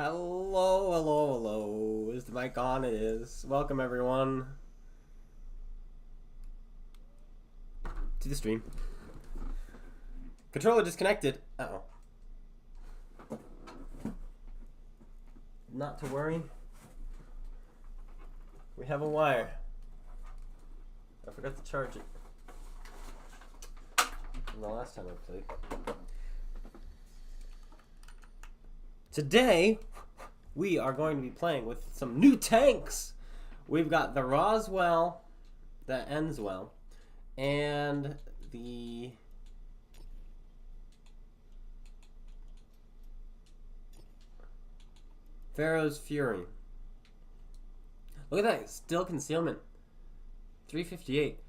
Hello, hello, hello. Is the mic on? It is. Welcome, everyone, to the stream. Controller disconnected. Uh-oh. Not to worry. We have a wire. I forgot to charge it from the last time I played. Today, we are going to be playing with some new tanks. We've got the Roswell, that ends well, and the Pharaoh's Fury. Look at that, still concealment. 358.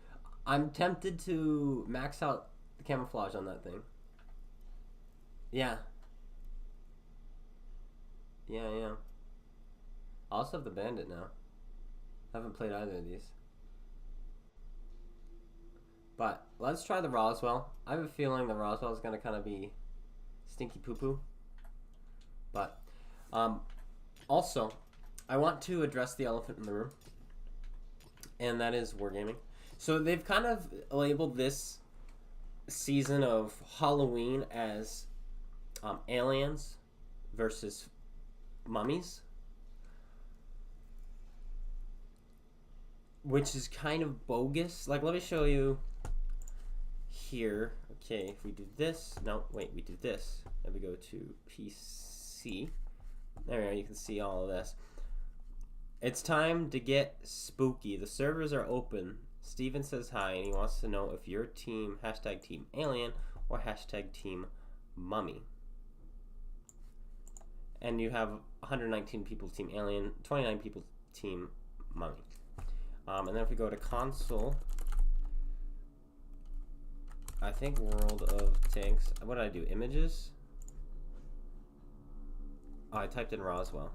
I'm tempted to max out the camouflage on that thing. Yeah. Yeah. I also have the Bandit now. I haven't played either of these. But let's try the Roswell. I have a feeling the Roswell is going to kind of be stinky poo-poo. But also, I want to address the elephant in the room. And that is Wargaming. So they've kind of labeled this season of Halloween as aliens versus mummies, which is kind of bogus. Like, let me show you here. Okay, if we do this, no, wait, we do this. Then we go to PC. There we go, you can see all of this. It's time to get spooky. The servers are open. Steven says hi, and he wants to know if your team, hashtag team alien, or hashtag team mummy. And you have 119 people team alien, 29 people team mummy. And then if we go to console, I think World of Tanks. What did I do? Images? Oh, I typed in Roswell.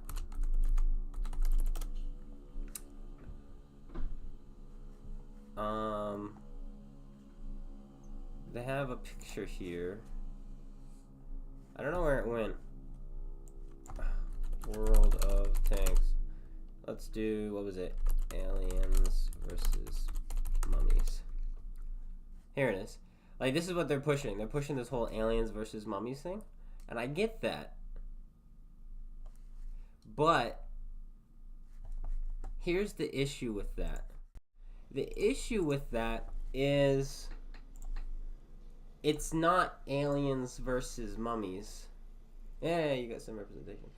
They have a picture here. I don't know where it went. World of Tanks. Let's do, what was it? Aliens versus mummies. Here it is. Like, this is what they're pushing. They're pushing this whole aliens versus mummies thing. And I get that. But here's the issue with that. The issue with that is it's not aliens versus mummies. Yeah, you got some representation.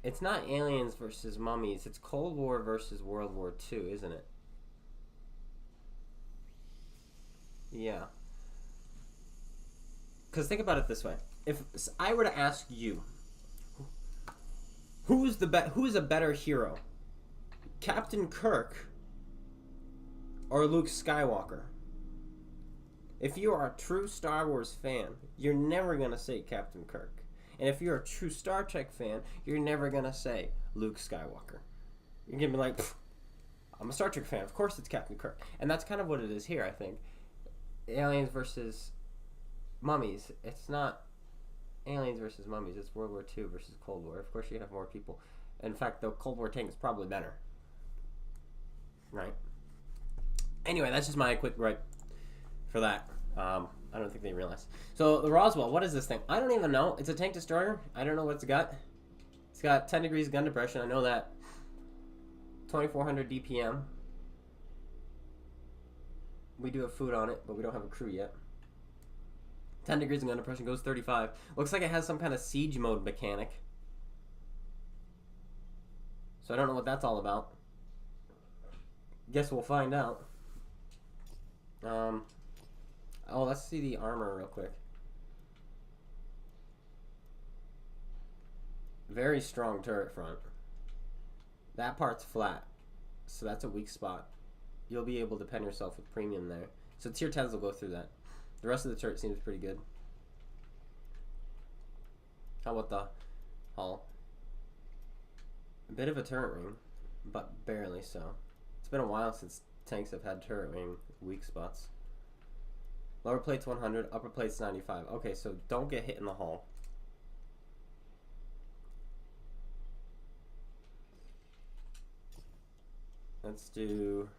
It's not aliens versus mummies. It's Cold War versus World War II, isn't it? Yeah. Because think about it this way. If I were to ask you, who's a better hero? Captain Kirk or Luke Skywalker? If you are a true Star Wars fan, you're never going to say Captain Kirk. And if you're a true Star Trek fan, you're never going to say Luke Skywalker. You're going to be like, I'm a Star Trek fan. Of course it's Captain Kirk. And that's kind of what it is here, I think. Aliens versus mummies. It's not aliens versus mummies. It's World War II versus Cold War. Of course you have more people. In fact, the Cold War tank is probably better. Right? Anyway, that's just my quick gripe for that. I don't think they realize. So the Roswell, what is this thing? I don't even know. It's a tank destroyer. I don't know what it's got. It's got 10 degrees gun depression. I know that. 2400 DPM. We do have food on it, but we don't have a crew yet. 10 degrees of gun depression, goes 35. Looks like it has some kind of siege mode mechanic. So I don't know what that's all about. Guess we'll find out. Oh, let's see the armor real quick. Very strong turret front. That part's flat, so that's a weak spot. You'll be able to pen yourself with premium there. So tier 10s will go through that. The rest of the turret seems pretty good. How about the hull? A bit of a turret ring, but barely so. It's been a while since tanks have had turret ring weak spots. Lower plate's 100, upper plate's 95. Okay, so don't get hit in the hull. Let's do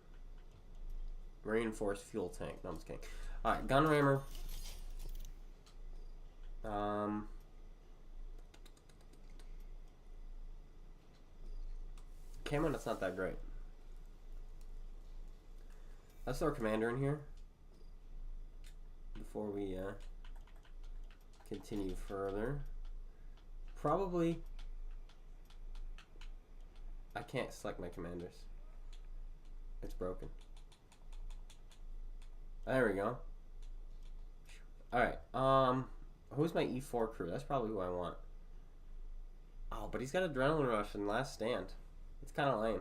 reinforced fuel tank. No, I'm just kidding. Alright, gun rammer. Camo, that's not that great. Let's throw a commander in here before we continue further. Probably. I can't select my commanders. It's broken. There we go. Alright, who's my E4 crew? That's probably who I want. Oh, but he's got Adrenaline Rush and Last Stand. It's kind of lame.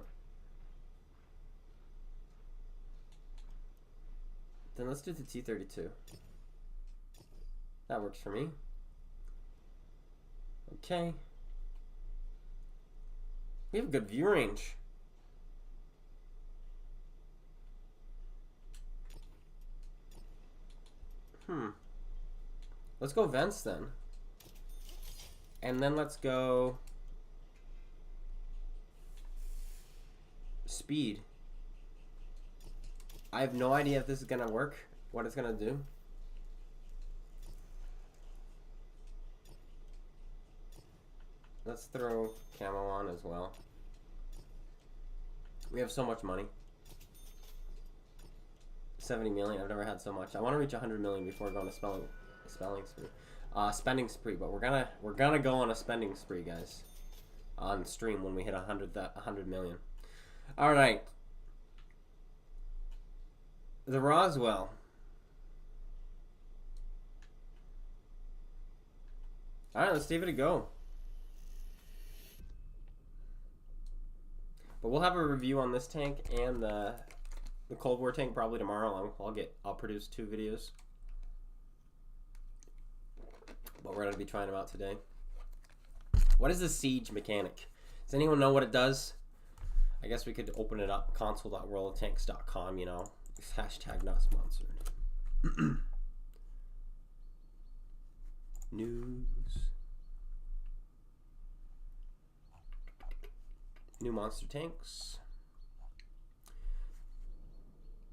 Then let's do the T-32. That works for me. Okay. We have a good view range. Let's go vents then. And then let's go speed. I have no idea if this is gonna work, what it's gonna do. Let's throw camo on as well. We have so much money. 70 million, I've never had so much. I want to reach 100 million before going to spending spree, but we're gonna go on a spending spree, guys, on stream when we hit 100 million. All right, the Roswell. All right, let's give it a go. But we'll have a review on this tank and the Cold War tank probably tomorrow. I'll produce 2 videos. But we're going to be trying them out today. What is the siege mechanic? Does anyone know what it does? I guess we could open it up. Console.worldoftanks.com, you know. Hashtag not sponsored. News. New monster tanks.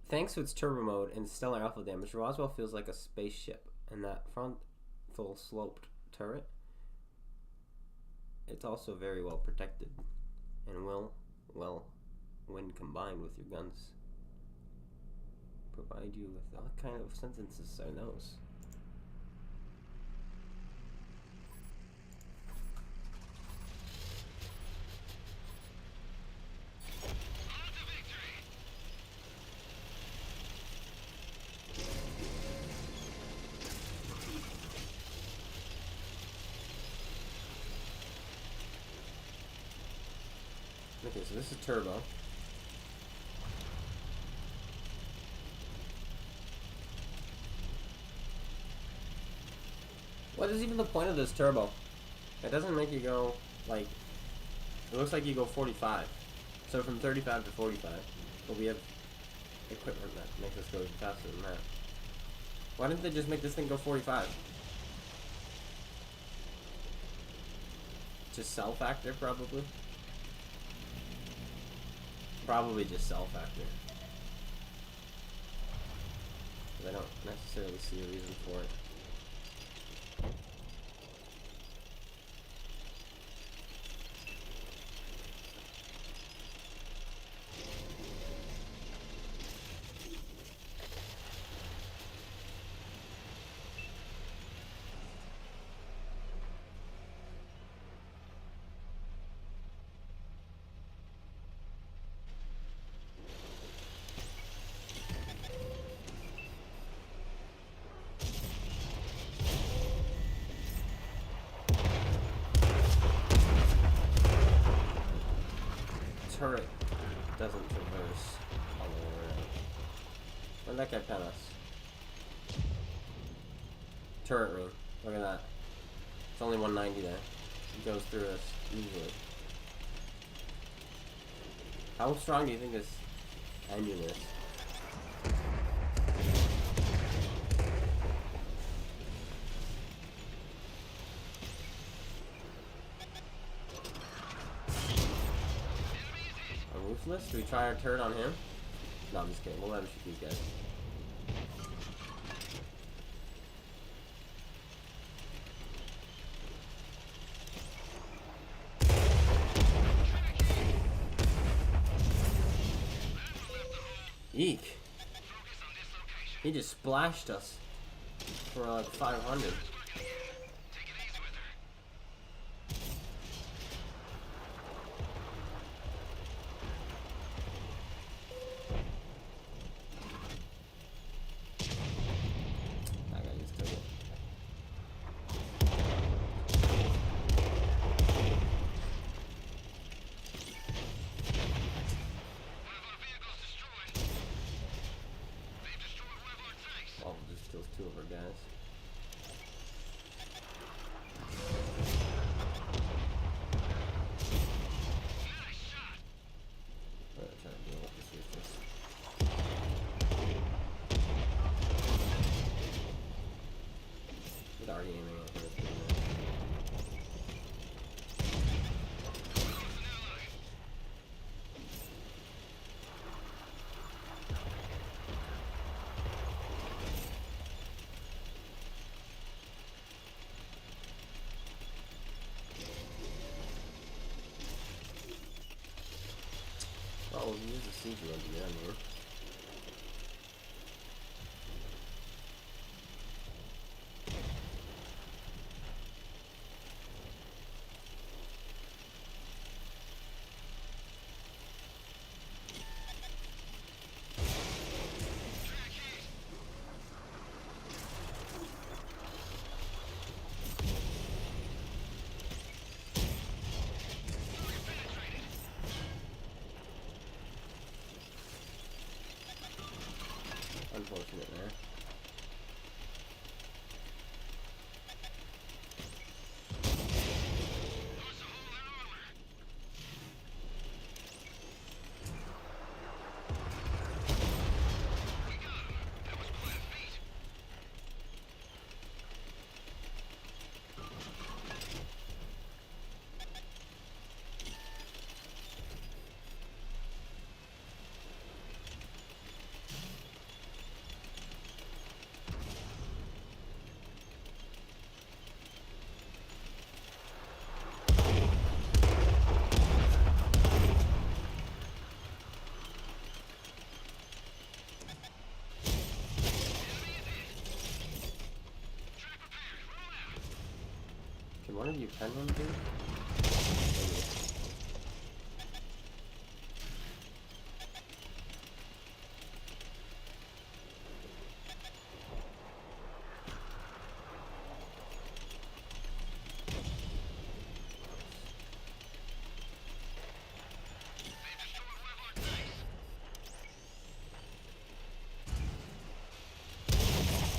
Thanks to its turbo mode and stellar alpha damage, Roswell feels like a spaceship. And that frontal sloped turret, it's also very well protected and will, well, when combined with your guns, provide you with what kind of sentences are those? Okay, so this is turbo. What is even the point of this turbo? It doesn't make you go, like, it looks like you go 45. So from 35 to 45. But we have equipment that makes us go faster than that. Why didn't they just make this thing go 45? Just cell factor, probably. Probably just cell factor. But I don't necessarily see a reason for it. Turret doesn't traverse all the way around. Where'd that guy pen us? Turret ring. Look at that. It's only 190 there. It goes through us easily. How strong do you think this Emil is? useless. Do we try our turret on him? No, I'm just kidding. We'll let him shoot these guys. Eek. He just splashed us for like 500. That guy just took it. Oh, just kills 2 of our guys. Oh, we'll use the siege run to get in here. Unfortunate there. Can one of you pen him, dude?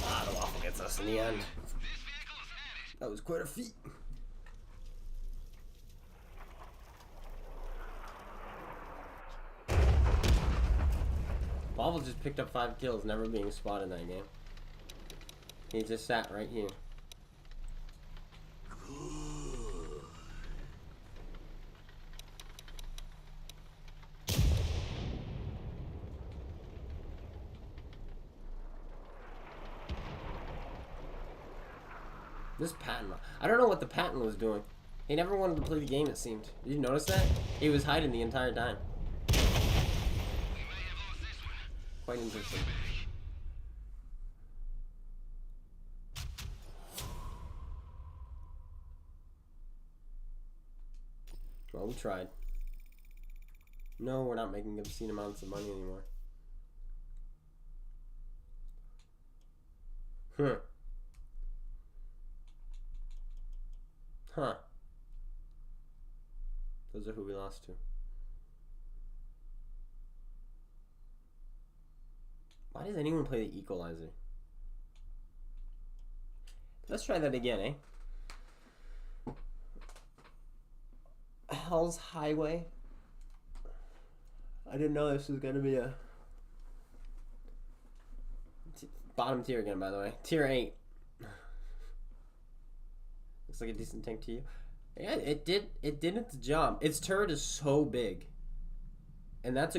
Ah, the waffle gets us in the end. That was quite a feat. Waffle just picked up 5 kills, never being spotted in that game. He just sat right here. This patent, I don't know what the patent was doing. He never wanted to play the game, it seemed. Did you notice that? He was hiding the entire time. Quite interesting. Well, we tried. No, we're not making obscene amounts of money anymore. Huh. Huh. Those are who we lost to. Why does anyone play the equalizer? Let's try that again, eh? Hell's Highway. I didn't know this was gonna be a bottom tier again, by the way. Tier 8. Looks like a decent tank to you. Yeah, it did its job. Its turret is so big. And that's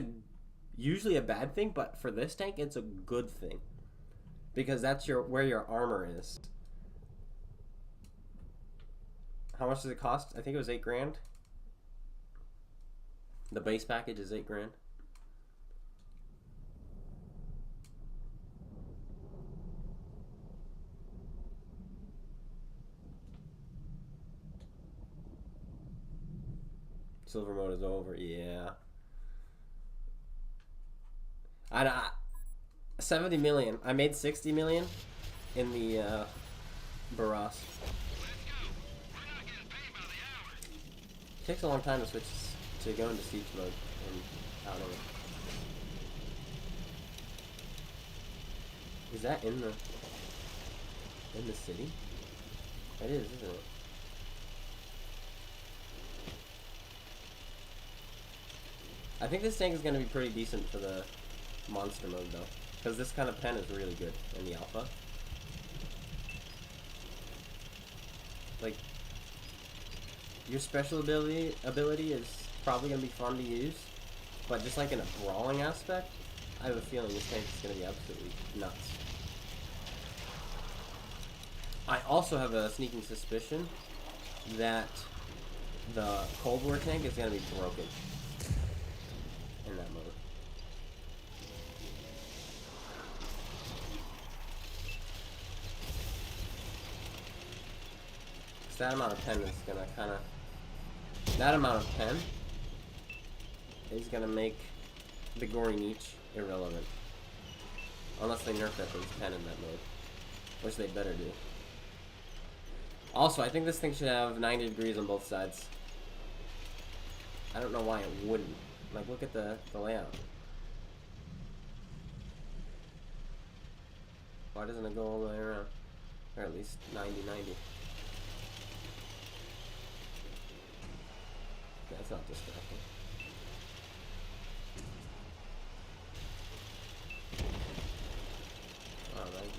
usually a bad thing, but for this tank, it's a good thing. Because that's where your armor is. How much does it cost? I think it was 8 grand. The base package is 8 grand. Silver mode is over. Yeah. I 70 million. I made 60 million in the Baras. It takes a long time to switch to go into siege mode, and I don't know. Is that in the city? It is, isn't it? I think this tank is going to be pretty decent for the monster mode though, because this kind of pen is really good in the alpha. Like, your special ability is probably going to be fun to use, but just like in a brawling aspect, I have a feeling this tank is going to be absolutely nuts. I also have a sneaking suspicion that the Cold War tank is going to be broken in that mode. Because that amount of pen is going to kind of... That amount of pen is going to make the gory niche irrelevant. Unless they nerf that base pen in that mode. Which they better do. Also, I think this thing should have 90 degrees on both sides. I don't know why it wouldn't. Like, look at the layout. Why doesn't it go all the way around? Or at least 90-90. That's not distracting. Oh, 90.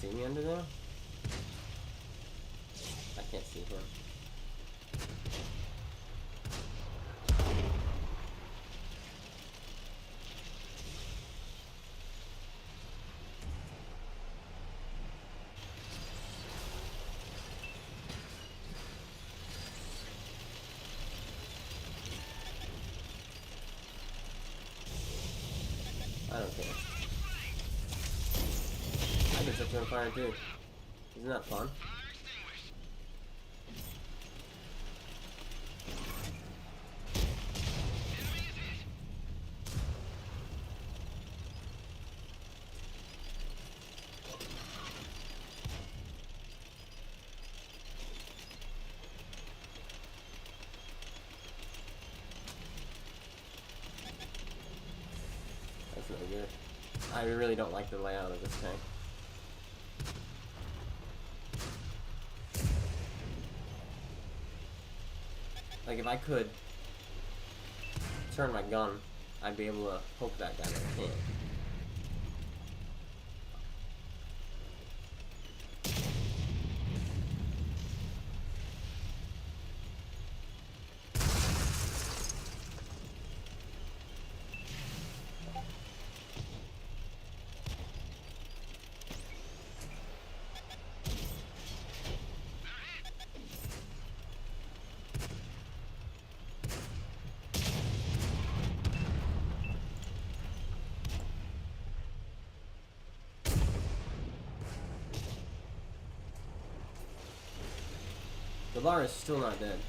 See me under there? I can't see him. I don't care. I can set you on fire too. Isn't that fun? That's really good. I really don't like the layout of this tank. Like, if I could turn my gun, I'd be able to poke that guy, but I can't. The bar is still not dead.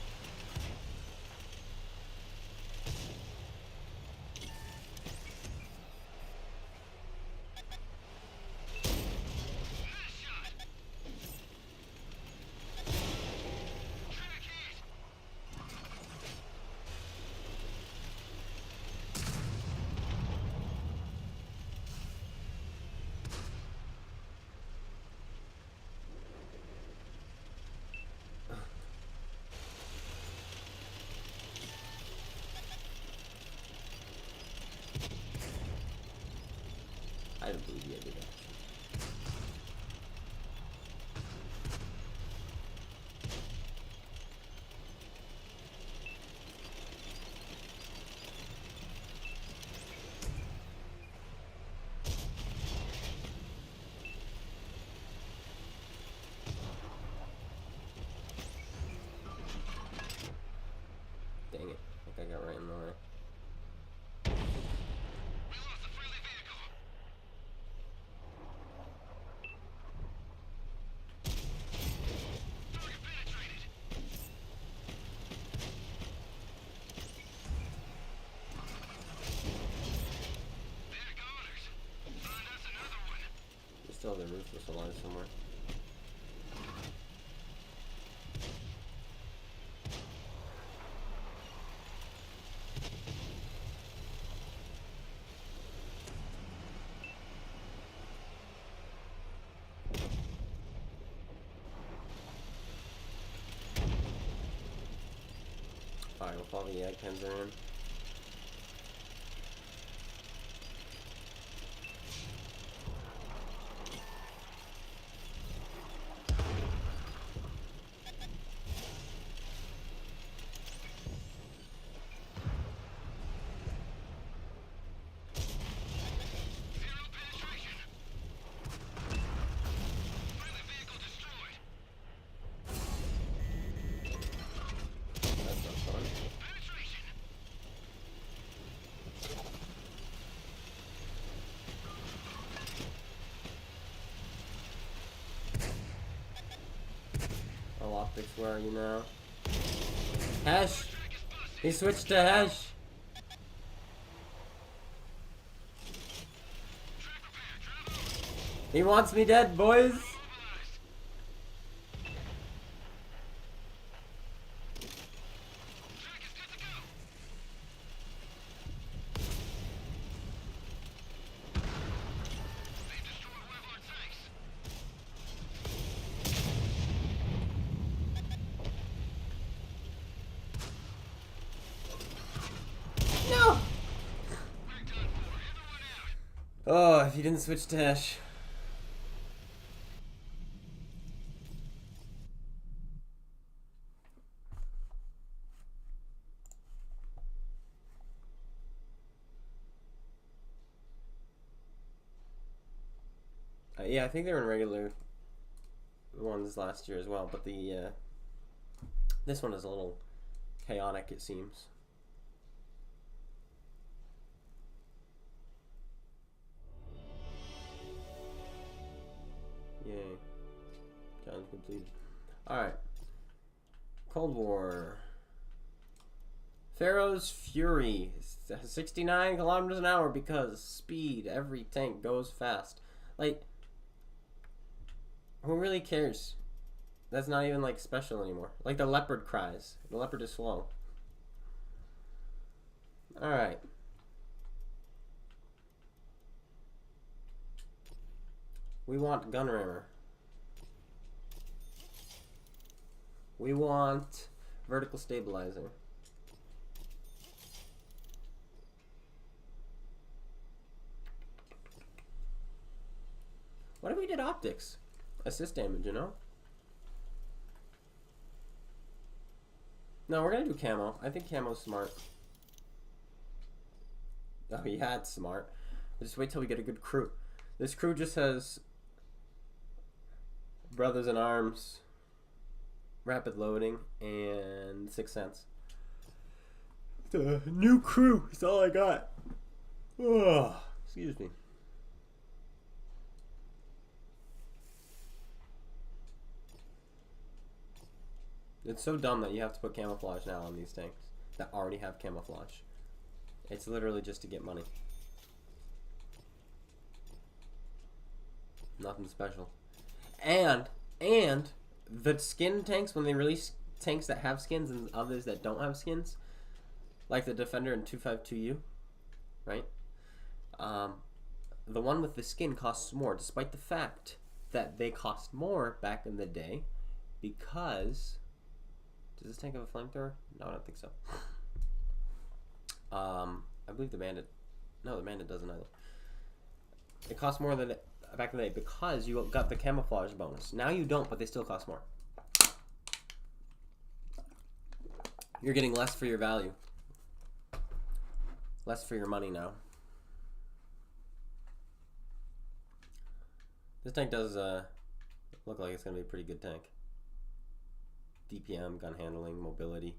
got right in the way. We lost a friendly vehicle. Target penetrated. They're goners. Find us another one. They still have their ruthless alive somewhere. Alright, with all the egg pens are in. Zero penetration. Friendly vehicle destroyed. That's not fun. Penetration. Oh, optics, where are you now? Hesh! He switched to Hesh! Track repair. Travel. He wants me dead, boys! Mobilized. Track is good to go. They've destroyed one of our tanks. No! We're done for. Everyone out. Oh, if you didn't switch to Hesh. Yeah, I think they were in regular ones last year as well, but the this one is a little chaotic, it seems. Yay. Challenge completed. Alright. Cold War. Pharaoh's Fury. 69 kilometers an hour because speed. Every tank goes fast. Like, who really cares? That's not even like special anymore. Like the leopard cries. The leopard is slow. Alright. We want gun rammer. We want vertical stabilizer. What if we did optics? Assist damage, you know? No, we're gonna do camo. I think camo's smart. Oh yeah, it's smart. Just wait till we get a good crew. This crew just has Brothers in Arms, Rapid Loading, and Sixth Sense. The new crew is all I got. Oh, excuse me. It's so dumb that you have to put camouflage now on these tanks that already have camouflage. It's literally just to get money. Nothing special. And the skin tanks, when they release tanks that have skins and others that don't have skins, like the Defender and 252U, right? The one with the skin costs more, despite the fact that they cost more back in the day, because... Does this tank have a flamethrower? No, I don't think so. I believe the Bandit... No, the Bandit doesn't either. It costs more than back in the day because you got the camouflage bonus. Now you don't, but they still cost more. You're getting less for your value. Less for your money now. This tank does look like it's going to be a pretty good tank. DPM, gun handling, mobility.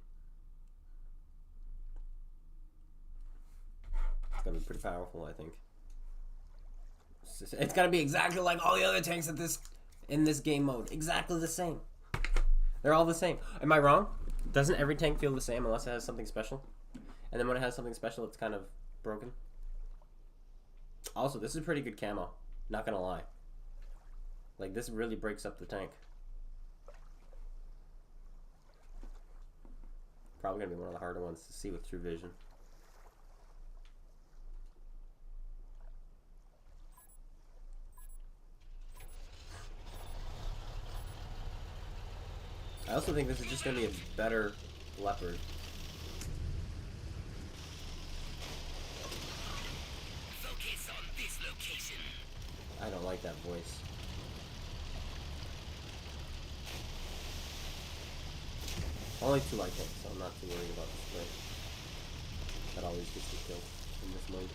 It's gonna be pretty powerful, I think. It's gonna be exactly like all the other tanks in this game mode. Exactly the same. They're all the same. Am I wrong? Doesn't every tank feel the same unless it has something special? And then when it has something special, it's kind of broken. Also, this is pretty good camo. Not gonna lie. Like, this really breaks up the tank. Probably gonna be one of the harder ones to see with true vision. I also think this is just gonna be a better Leopard. Focus on this location. I don't like that voice. Only 2 light tanks, so I'm not too worried about the spray. That always gets me killed in this mode.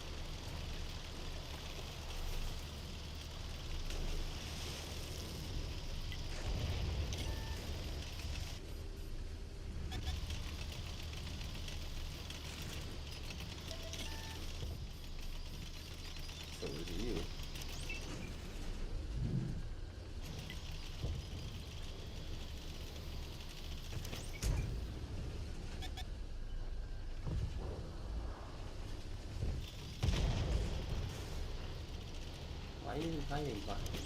So is you. Why are you hiding behind me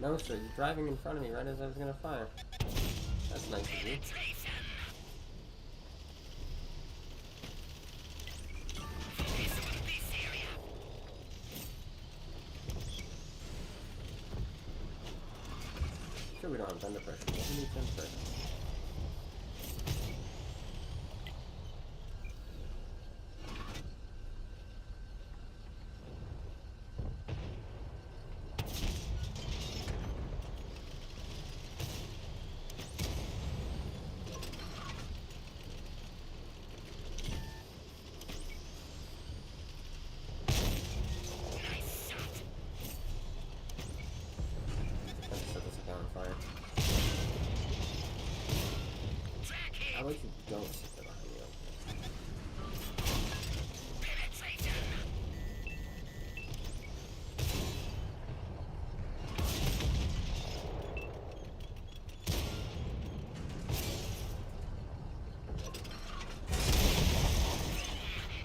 now? No, sir, you're driving in front of me right as I was gonna fire. That's nice of you. Focus on this area. Sure, we don't have thunder pressure. What do we need thunder pressure? Nice shot. Let's set this account on fire. Track I him. like you don't sit there behind me. Penetration.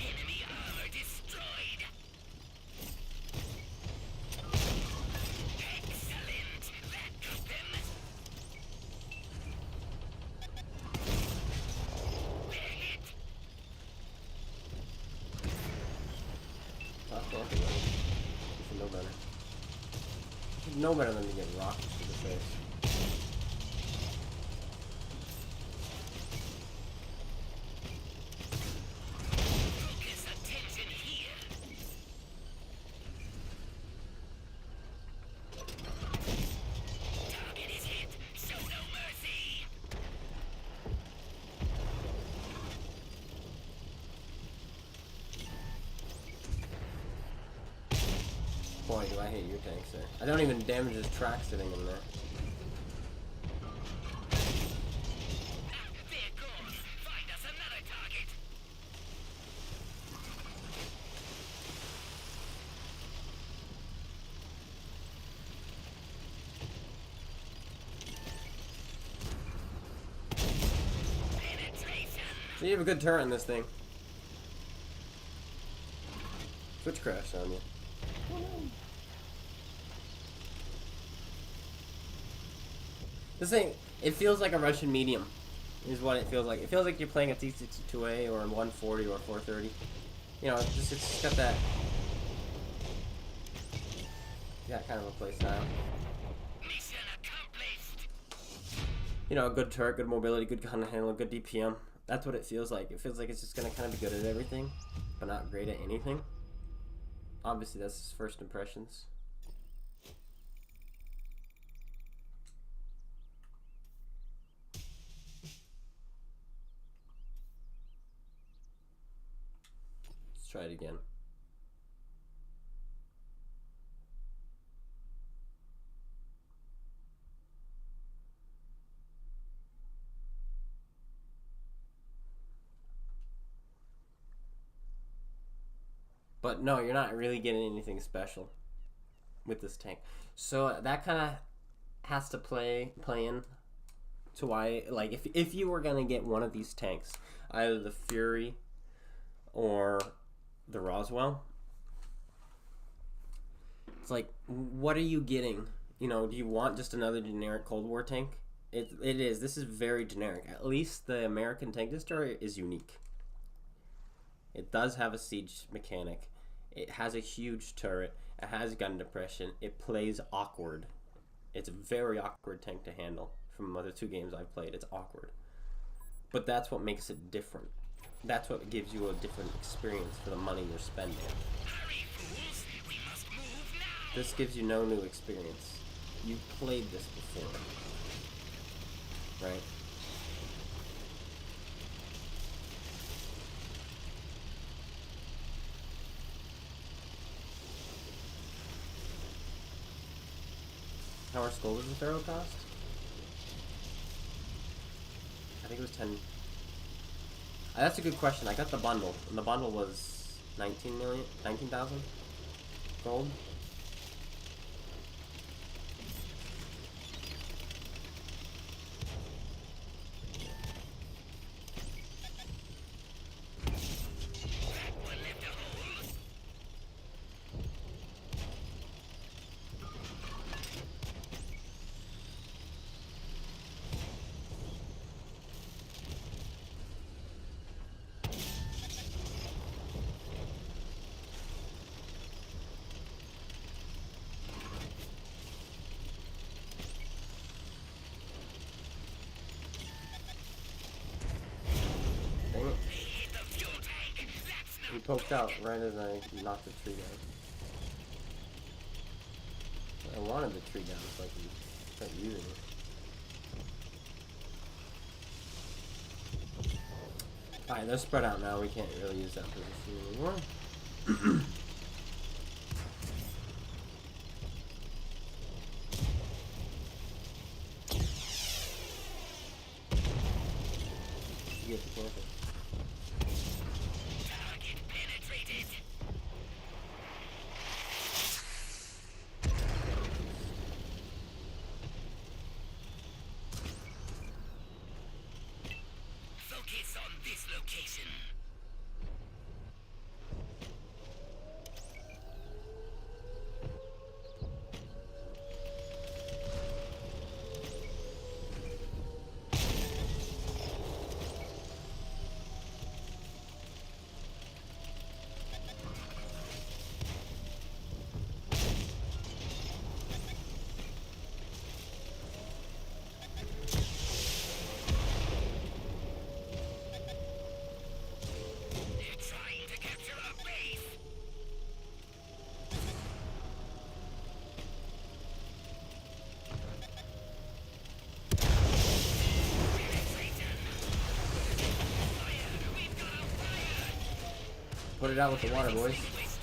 Enemy armor destroyed. Excellent. That got them. They're hit. Top off the road. You should know better. You should know better than to get rocked to the face. Focus attention here. Target is hit. Show no mercy. Boy, do I hate your tanks there. I don't even damage his track sitting in there. They're gone. Find us another target. Penetration. So you have a good turret in this thing. Switch crashed on you. This thing, it feels like a Russian medium, is what it feels like. It feels like you're playing a T-62A or a 140 or a 430. You know, it's just got that kind of a play style. Mission accomplished. You know, a good turret, good mobility, good gun handle, good DPM. That's what it feels like. It feels like it's just gonna kind of be good at everything, but not great at anything. Obviously, that's his first impressions. Let's try it again. But no, you're not really getting anything special with this tank. So that kind of has to play in to why, like, if you were gonna get one of these tanks, either the Fury or the Roswell, it's like, what are you getting? You know, do you want just another generic Cold War tank? It is. This is very generic. At least the American tank destroyer is unique. It does have a siege mechanic. It has a huge turret. It has gun depression. It plays awkward. It's a very awkward tank to handle. From the other 2 games I've played, it's awkward. But that's what makes it different. That's what gives you a different experience for the money you're spending. Hurry, fools! We must move now! This gives you no new experience. You've played this before. Right? How much gold does the Pharaoh cost? I think it was 10. That's a good question. I got the bundle, and the bundle was 19,000 gold. One left to hold. Dang it. Hit the fuel tank. That's He not poked out right as I knocked the tree down. I wanted the tree down so I could start using it. Alright, they're spread out now. We can't really use that position anymore. You get the campus. target penetrated. Focus on this location. They're trying to capture our base. Penetration. Fire! We've got a fire! Put it out with the water, boys. Extinguished.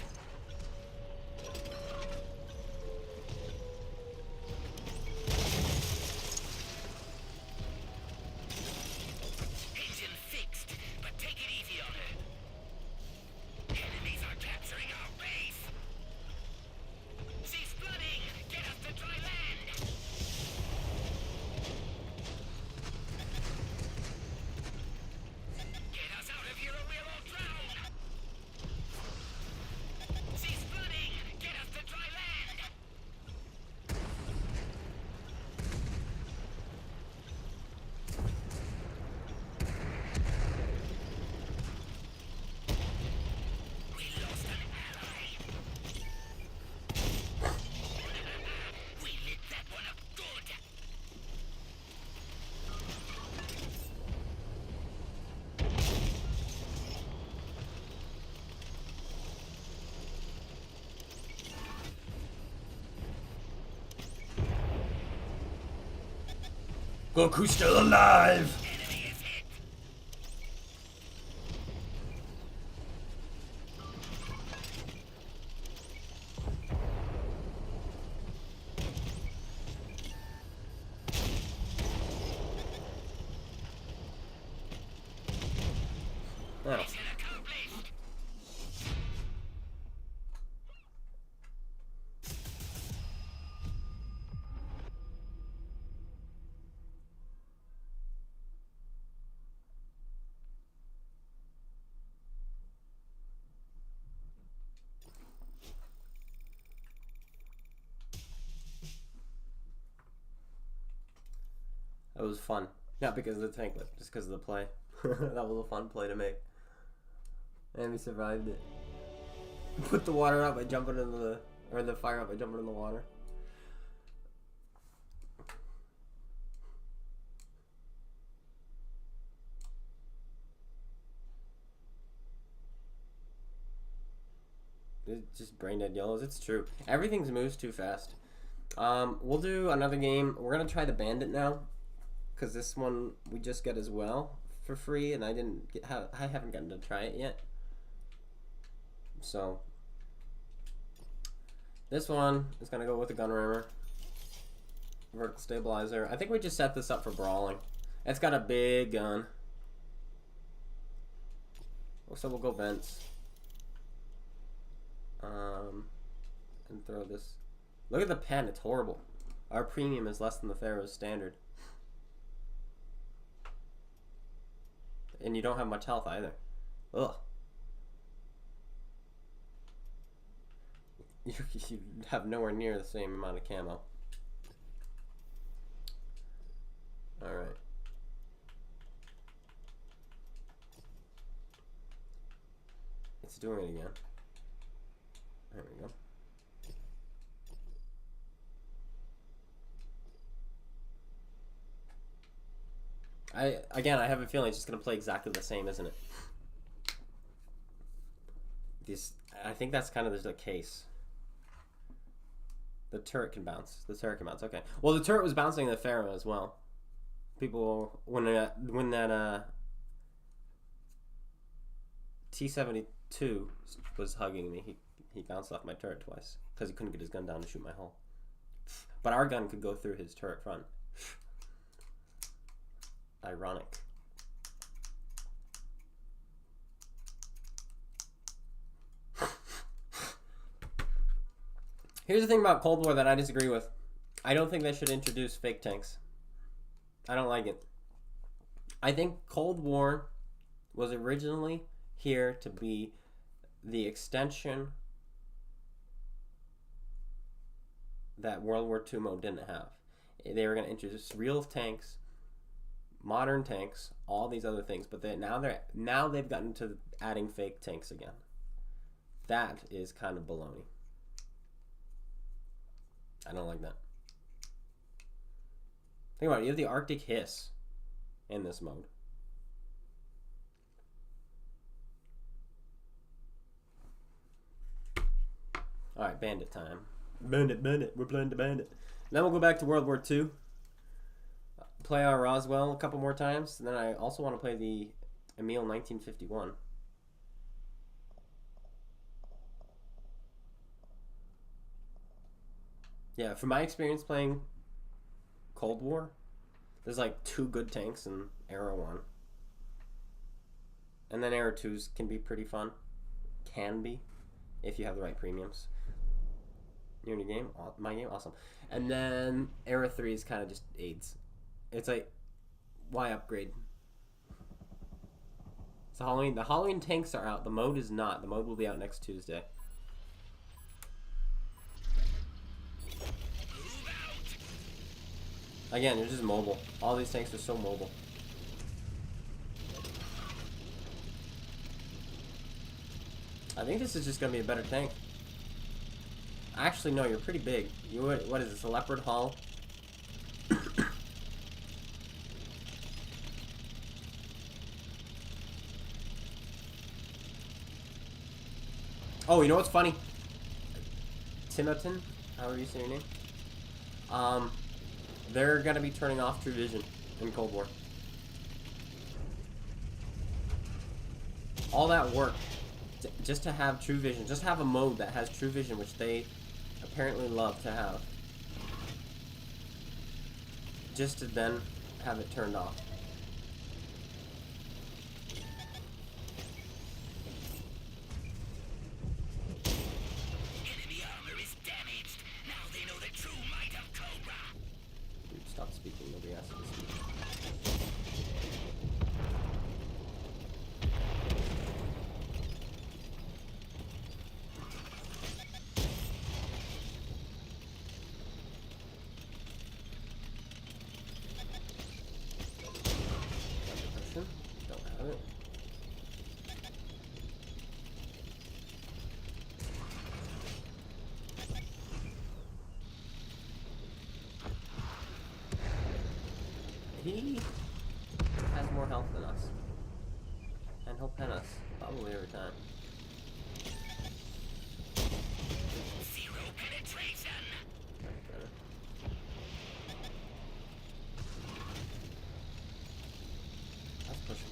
Engine fixed, but take it easy on her. Enemies are capturing our base. She's flooding. Get us to dry land. Get us out of here or we'll all drown. She's flooding. Get us to dry land. We lost an ally. We lit that one up good. Goku's still alive! Enemy is hit. Oh. Mission accomplished. It was fun. Not because of the tank, but just because of the play. That was a fun play to make. And we survived it. Put the water out by jumping into the... Or the fire out by jumping in the water. It's just brain dead yellows. It's true. Everything's moves too fast. We'll do another game. We're gonna try the Bandit now, because this one we just got as well for free, and I haven't gotten to try it yet. So this one is gonna go with the gun rammer, vertical stabilizer. I think we just set this up for brawling. It's got a big gun, so we'll go vents. And throw this. Look at the pen, it's horrible. Our premium is less than the Pharaoh's standard. And you don't have much health either. Ugh. You have nowhere near the same amount of camo. Alright. It's doing it again. There we go. I have a feeling it's just gonna play exactly the same, isn't it? I think that's kind of the case. The turret can bounce. The turret can bounce. Okay. Well, the turret was bouncing the Pharaoh as well. People when that T-72 was hugging me, he bounced off my turret twice because he couldn't get his gun down to shoot my hull. But our gun could go through his turret front. Ironic. Here's the thing about Cold War that I disagree with. I don't think they should introduce fake tanks. I don't like it. I think Cold War was originally here to be the extension that World War II mode didn't have. They were going to introduce real tanks, modern tanks, all these other things, but now they've gotten to adding fake tanks again. That is kind of baloney. I don't like that. Think about it. You have the Arctic Hiss in this mode. Alright, Bandit time. Bandit. We're playing the Bandit. Then we'll go back to World War II. Play our Roswell a couple more times. And then I also want to play the Emil 1951. Yeah, from my experience playing Cold War, there's like 2 good tanks in Era 1. And then Era 2s can be pretty fun. Can be, if you have the right premiums. You're in your game? My game? Awesome. And then Era 3 is kind of just aids. It's like, why upgrade? So Halloween, the Halloween tanks are out. The mode is not. The mode will be out next Tuesday. Again, they're just mobile. All these tanks are so mobile. I think this is just gonna be a better tank. Actually, no, you're pretty big. What is this, a Leopard hull? Oh, you know what's funny? Timotin, however you say your name. They're gonna be turning off True Vision in Cold War. All that work just to have True Vision, just have a mode that has True Vision, which they apparently love to have, just to then have it turned off. Enemy armor is damaged. Now they know the true might of Cobra. Dude, stop speaking. Nobody asked you to speak. Probably every time. Zero penetration. Okay. Let's push him.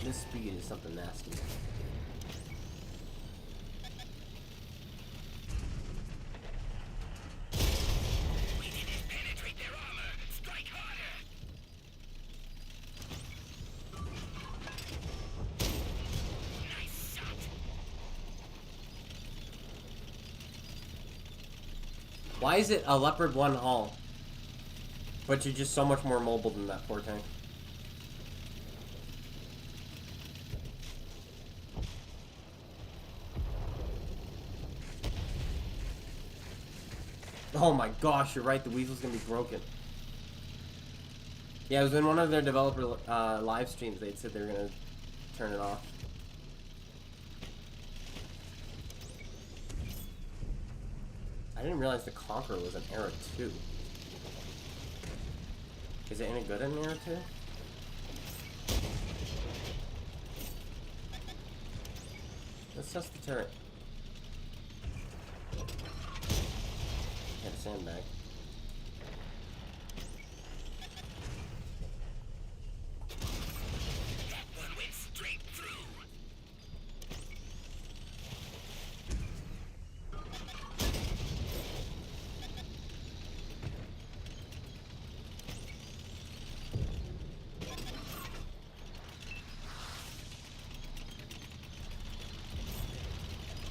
This speed is something nasty. We didn't penetrate their armor. Strike harder. Nice shot. Why is it a Leopard 1 hull? But you're just so much more mobile than that poor tank. Oh my gosh, you're right, the weasel's gonna be broken. Yeah, it was in one of their developer live streams, they'd said they were gonna turn it off. I didn't realize the Conqueror was an Era 2. Is it any good in Era 2? Let's test the turret. Hit a sandbag. That one went straight through.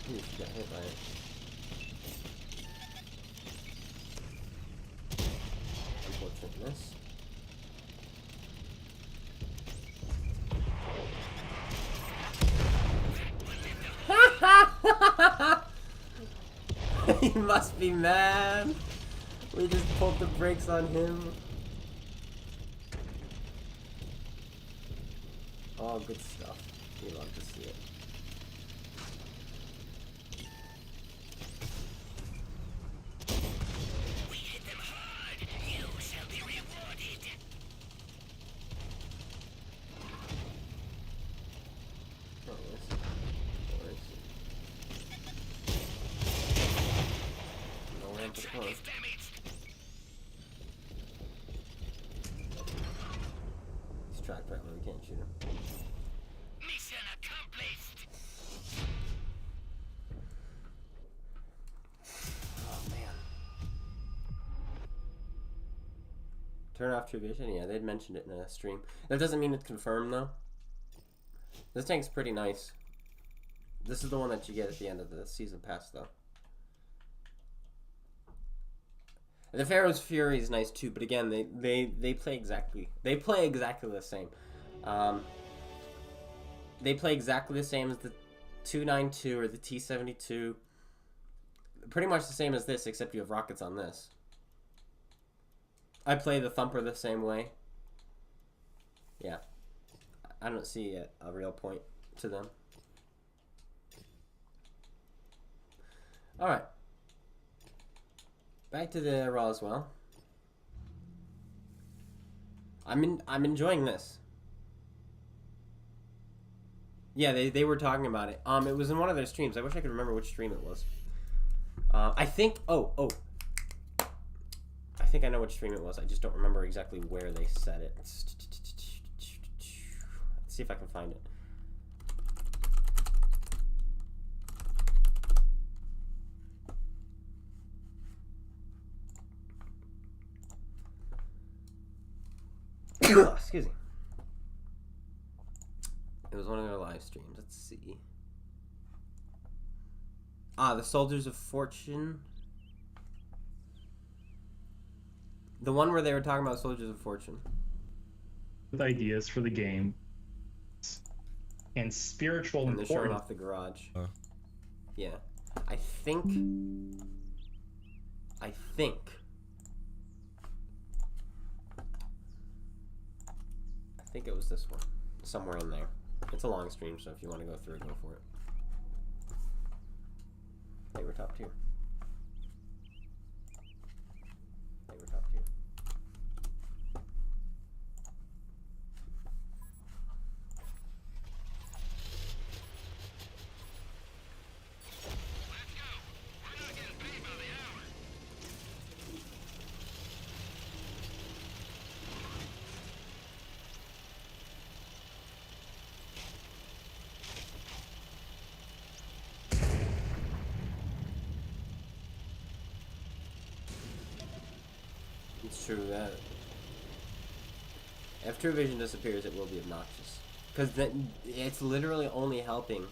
Ooh, she got hit by it. Unfortunate miss. He must be mad. We just pulled the brakes on him. Oh, good stuff. We love to see it. We hit them hard. You shall be rewarded. Oh, yes. Nice. No ramp to Track close. is damaged. He's tracked right where we can't shoot him. Mission accomplished. Oh man. Turn off true vision? Yeah, they'd mentioned it in a stream. That doesn't mean it's confirmed though. This tank's pretty nice. This is the one that you get at the end of the season pass though. The Pharaoh's Fury is nice too, but again, they play exactly the same. They play exactly the same as the 292 or the T-72. Pretty much the same as this, except you have rockets on this. I play the Thumper the same way. Yeah. I don't see a real point to them. Alright. Back to the Roswell. I'm enjoying this. Yeah, they were talking about it. It was in one of their streams. I wish I could remember which stream it was. I think I think I know which stream it was. I just don't remember exactly where they said it. Let's see if I can find it. Excuse me. It was one of their live streams. Let's see. The Soldiers of Fortune. The one where they were talking about Soldiers of Fortune. With ideas for the game and spiritual And they're showing importance. off the garage. Yeah. I think it was this one. Somewhere in there. It's a long stream, so if you want to go through it, go for it. They were top tier. They were top tier. true. That if true vision disappears, it will be obnoxious. Because then it's literally only helping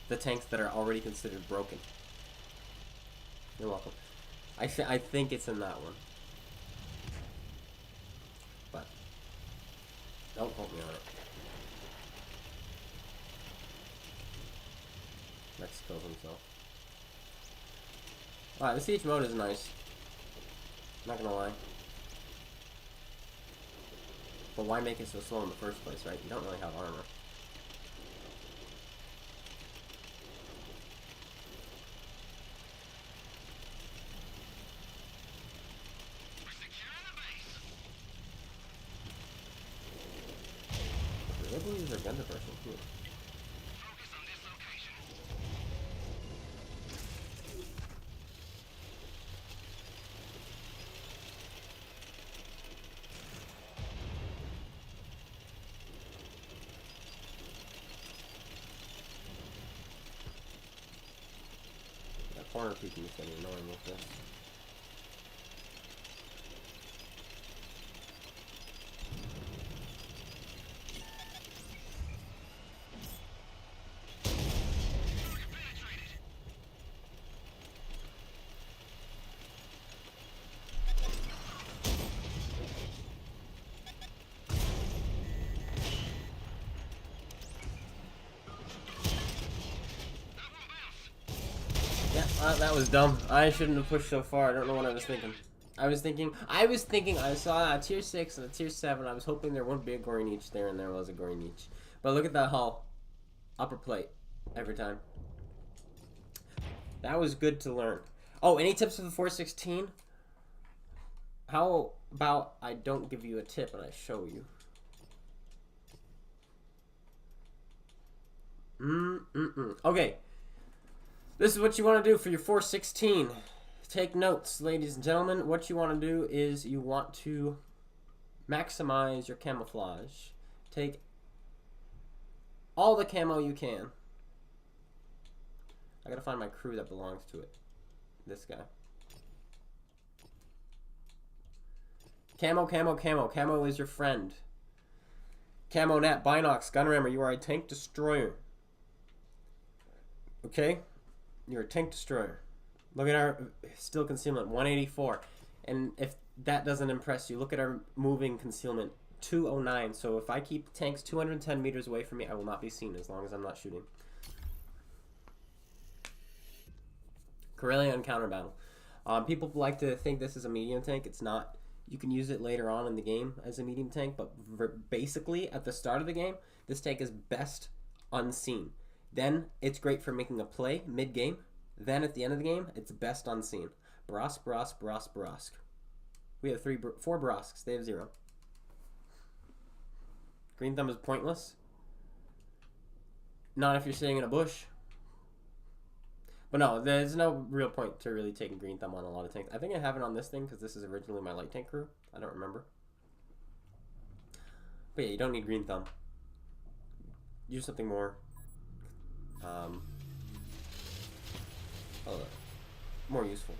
the tanks that are already considered broken. You're welcome. I think it's in that one. But don't quote me on it. Rex kills himself. Alright, the siege mode is nice. Not gonna lie. But why make it so slow in the first place, right? You don't really have armor. They really use their gun depression too. Focus on this location. That corner peeking is getting annoying with this. That was dumb. I shouldn't have pushed so far. I don't know what I was thinking. I was thinking I saw a tier 6 and a tier 7. I was hoping there wouldn't be a gory niche there, and there was a gory niche. But look at that hull. Upper plate. Every time. That was good to learn. Oh, any tips for the 416? How about I don't give you a tip and I show you? Okay. This is what you want to do for your 416. Take notes, ladies and gentlemen. What you want to do is you want to maximize your camouflage. Take all the camo you can. I gotta find my crew that belongs to it. This guy. Camo, camo, camo. Camo is your friend. Camo net, binox, gun rammer. You are a tank destroyer. Okay? You're a tank destroyer. Look at our still concealment, 184. And if that doesn't impress you, look at our moving concealment, 209. So if I keep tanks 210 meters away from me, I will not be seen as long as I'm not shooting. Corellian counter battle. People like to think this is a medium tank. It's not. You can use it later on in the game as a medium tank, but basically at the start of the game, this tank is best unseen. Then it's great for making a play mid-game. Then at the end of the game, it's best unseen. Baras, Baras, Baras, Barask. We have 4 Barasks. They have 0. Green thumb is pointless. Not if you're sitting in a bush. But no, there's no real point to really taking green thumb on a lot of tanks. I think I have it on this thing because this is originally my light tank crew. I don't remember. But yeah, you don't need green thumb. Use something more more useful.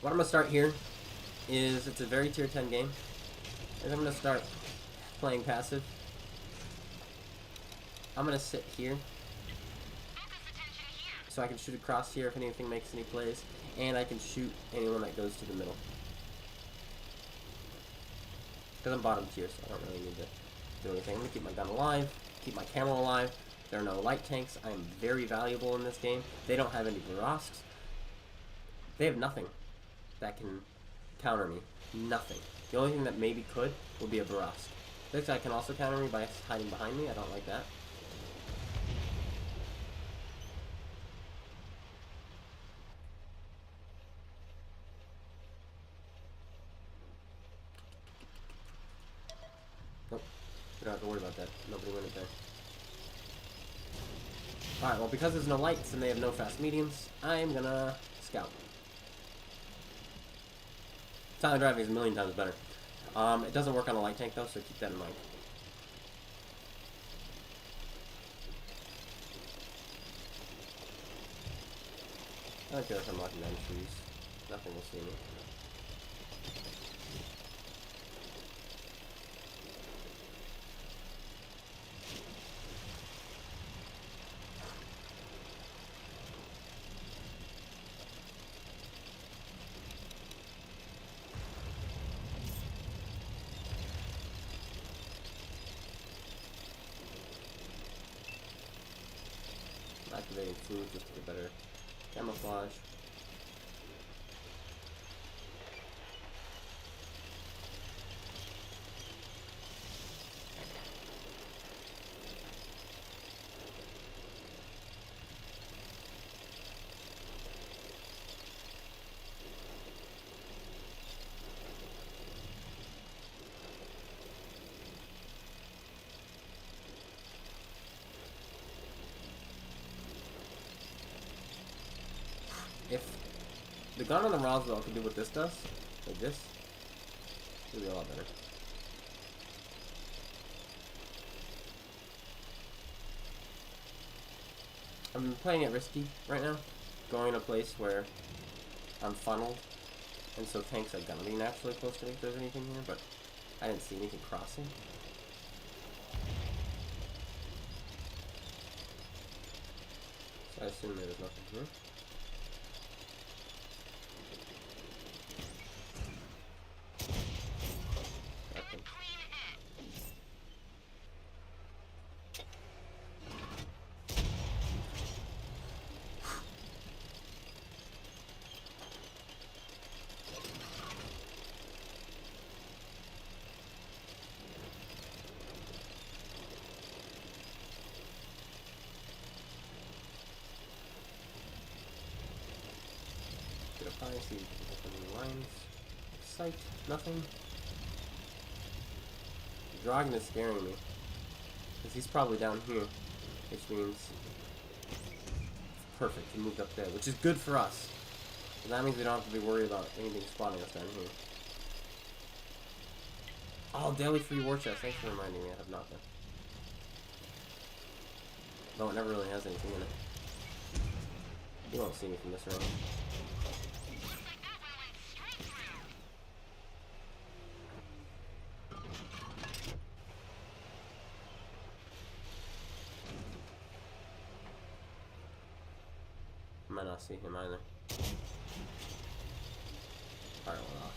What I'm going to start here is, it's a very tier 10 game, is I'm going to start playing passive. I'm going to sit here so I can shoot across here if anything makes any plays, and I can shoot anyone that goes to the middle. Because I'm bottom tier, so I don't really need to do anything. I'm going to keep my gun alive, keep my camo alive. There are no light tanks. I am very valuable in this game. They don't have any Barasks. They have nothing that can counter me. Nothing. The only thing that maybe could would be a Barask. This guy can also counter me by hiding behind me. I don't like that. Nope. We don't have to worry about that. Nobody went it there. Alright, well, because there's no lights and they have no fast mediums, I'm gonna scout. Silent driving is a million times better. It doesn't work on a light tank though, so keep that in mind. I don't care if I'm locking down trees. Nothing will see me. activating food just to get better camouflage. If the gun on the Roswell can do what this does, like this, it would be a lot better. I'm playing it risky right now, going to a place where I'm funneled, and so tanks are gonna be naturally close to me if there's anything here, but I didn't see anything crossing. So I assume there was nothing here. I see any lines. Sight, nothing. The dragon is scaring me. Because he's probably down here. Which means... Perfect, he moved up there. Which is good for us. And that means we don't have to be worried about anything spawning us down here. Oh, daily free war chest. Thanks for reminding me. I have not done. Though it never really has anything in it. You won't see me from this range. Might not see him either. Fire one off.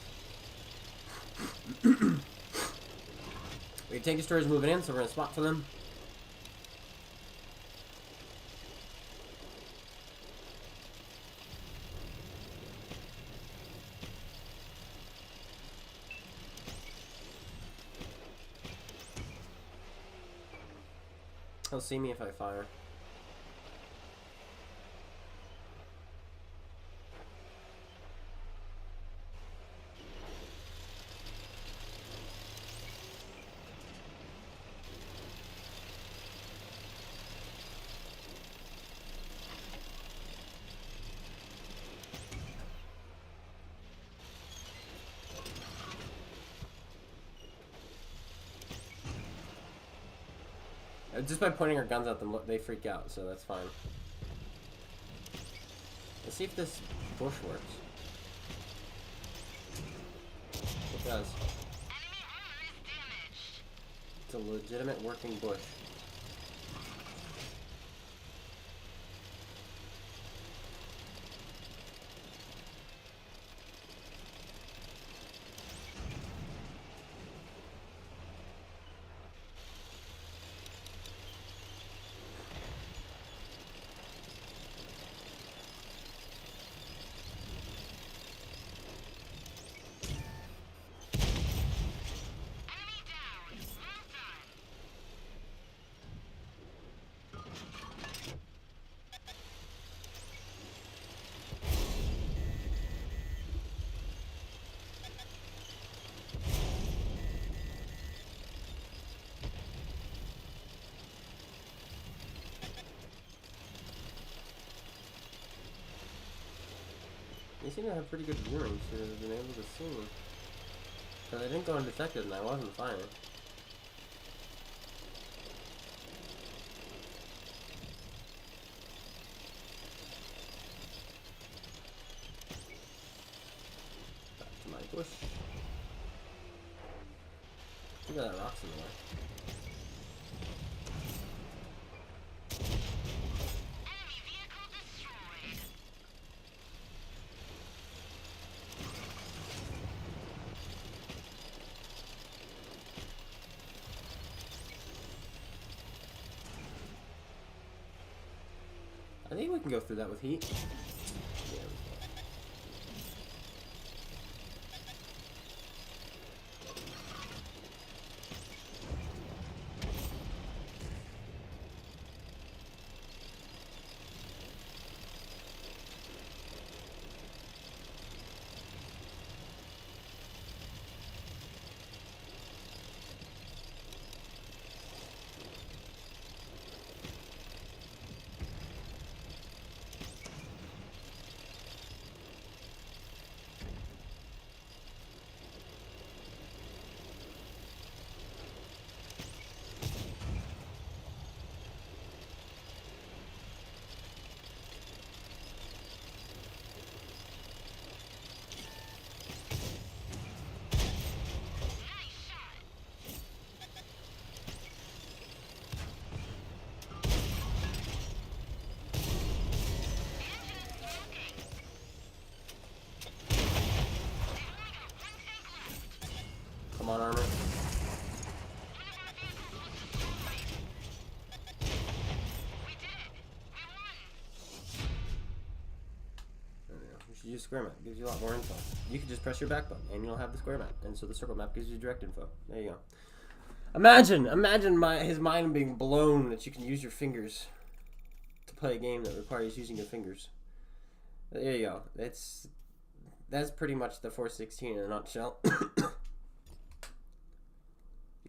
We tank destroyers moving in, so we're gonna spot for them. He'll see me if I fire. Just by pointing our guns at them, they freak out, so that's fine. Let's see if this bush works. It does. It's a legitimate working bush. They seem to have pretty good viewing to have been able to see me. Because I didn't go undetected and I wasn't firing. Back to my bush. Look at that rocks in the way. I think we can go through that with heat. Yeah, we can. Come on, armor. There we go. You should use square map. It gives you a lot more info. You can just press your back button and you'll have the square map. And so the circle map gives you direct info. There you go. Imagine his mind being blown that you can use your fingers to play a game that requires using your fingers. There you go. That's pretty much the 416 in a nutshell.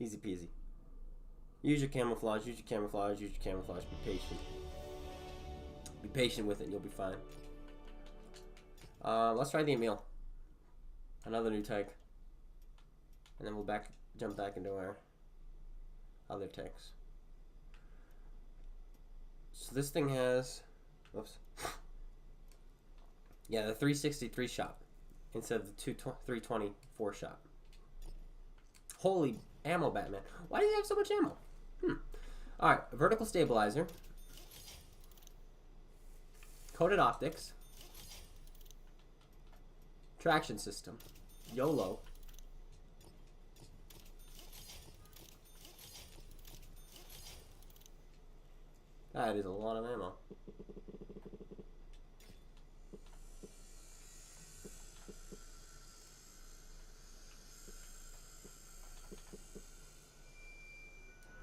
Easy peasy. Use your camouflage, use your camouflage, use your camouflage. Be patient. Be patient with it and you'll be fine. Let's try the Emil. Another new tank. And then we'll jump back into our other tanks. So this thing has... Whoops. Yeah, the 363 shot instead of the 324 shot. Holy ammo, Batman. Why do you have so much ammo? Alright, vertical stabilizer. Coated optics. Traction system. YOLO. That is a lot of ammo.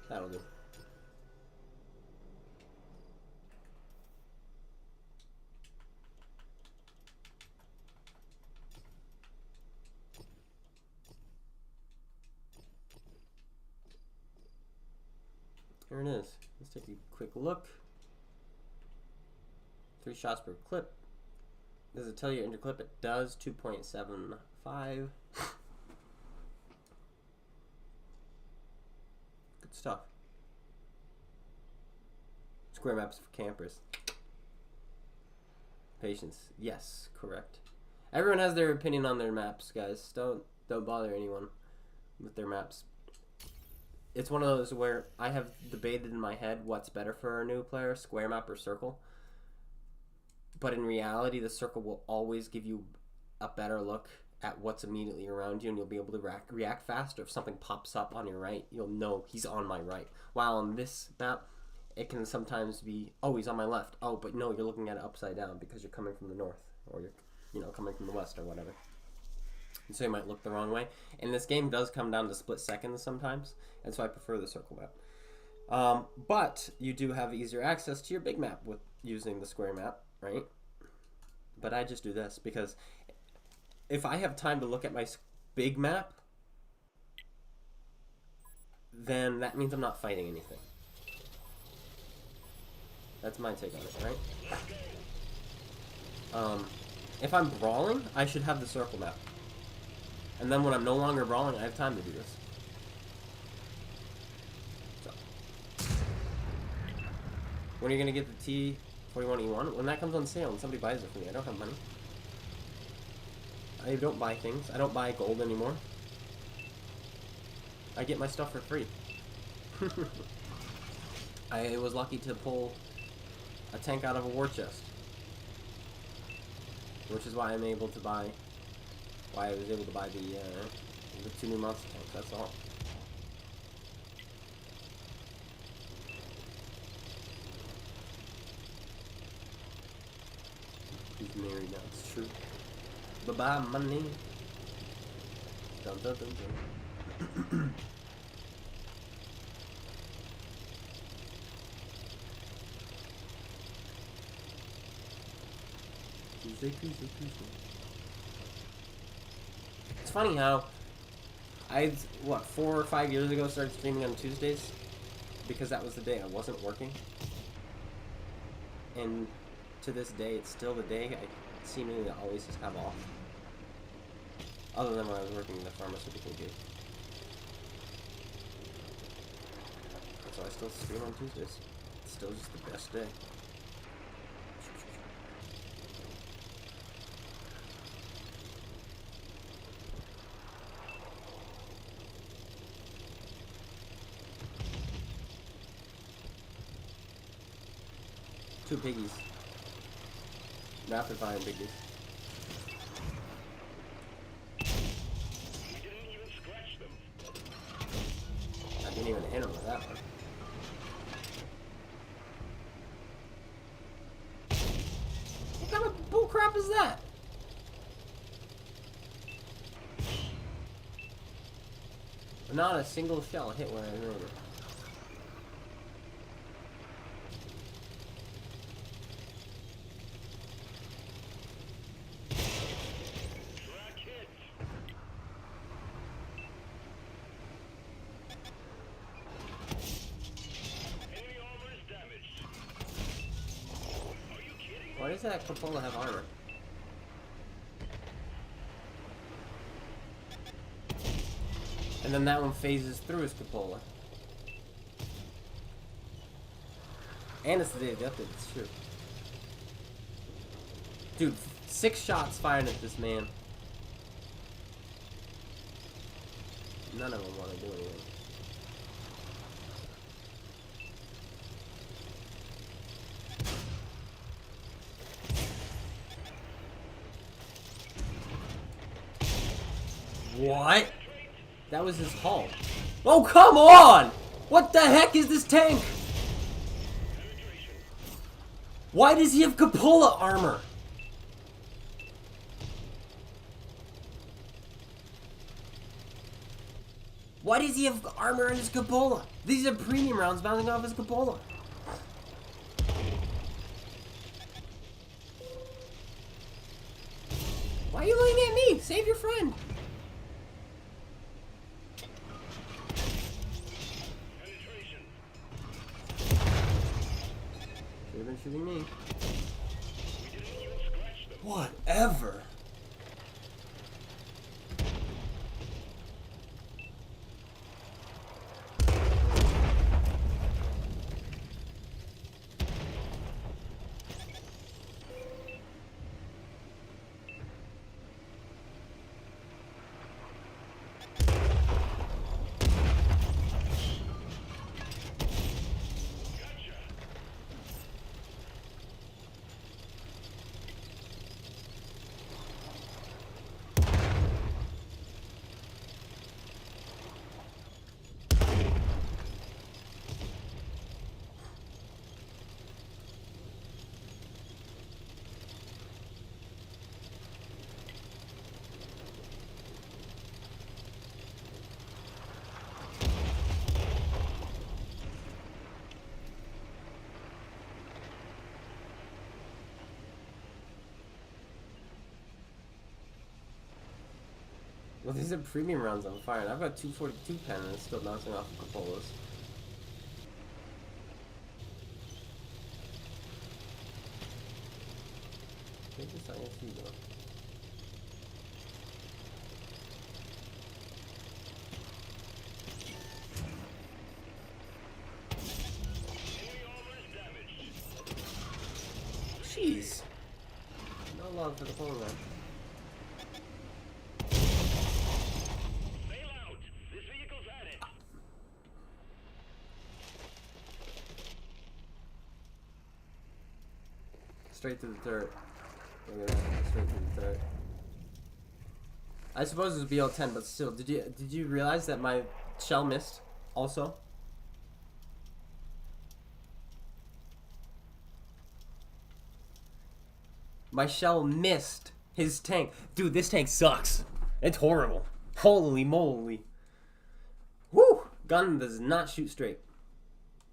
That'll do. Here it is. Let's take a quick look. 3 shots per clip. Does it tell you in your clip? It does. 2.75. Good stuff. Square maps for campers. Patience. Yes, correct. Everyone has their opinion on their maps, guys. Don't bother anyone with their maps. It's one of those where I have debated in my head what's better for a new player, square map or circle. But in reality, the circle will always give you a better look at what's immediately around you, and you'll be able to react faster. If something pops up on your right, you'll know he's on my right. While on this map, it can sometimes be, oh, he's on my left. Oh, but no, you're looking at it upside down because you're coming from the north, or you're coming from the west or whatever. And so you might look the wrong way. And this game does come down to split seconds sometimes, and so I prefer the circle map. But you do have easier access to your big map with using the square map, right? But I just do this because if I have time to look at my big map, then that means I'm not fighting anything. That's my take on it, right? If I'm brawling, I should have the circle map. And then when I'm no longer brawling, I have time to do this. So. When are you going to get the T41E1? When that comes on sale and somebody buys it for me. I don't have money. I don't buy things. I don't buy gold anymore. I get my stuff for free. I was lucky to pull a tank out of a war chest. Which is why I'm able to buy... Why I was able to buy the 2 new monster tanks, that's all. married now. It's true. Bye bye, money. Dun dun dun dun. Tuesday. It's funny how what 4 or 5 years ago started streaming on Tuesdays because that was the day I wasn't working, and to this day it's still the day I seemingly always just have off, other than when I was working in the pharmaceutical gig. So I still stream on Tuesdays. It's still just the best day. Two piggies. Rapid fire piggies. We didn't even scratch them. I didn't even hit him with that one. What kind of bullcrap is that? Not a single shell hit where I heard it. Why does that cupola have armor? And then that one phases through his cupola. And it's the day of death, it's true. Dude, 6 shots fired at this man. None of them want to do anything. What? That was his hull. Oh, come on! What the heck is this tank? Why does he have cupola armor? Why does he have armor in his cupola? These are premium rounds bouncing off his cupola. Why are you looking at me? Save your friend. Should've been shooting me. Whatever. Well, these are premium rounds I'm firing. I've got 242 pen and it's still bouncing off the cupolas. Where's this ISU go? Jeez. No love for the phone line. Straight through the turret. Look at that. Straight through the turret. I suppose it was BL10, but still, did you realize that my shell missed also? My shell missed his tank. Dude, this tank sucks. It's horrible. Holy moly. Woo! Gun does not shoot straight.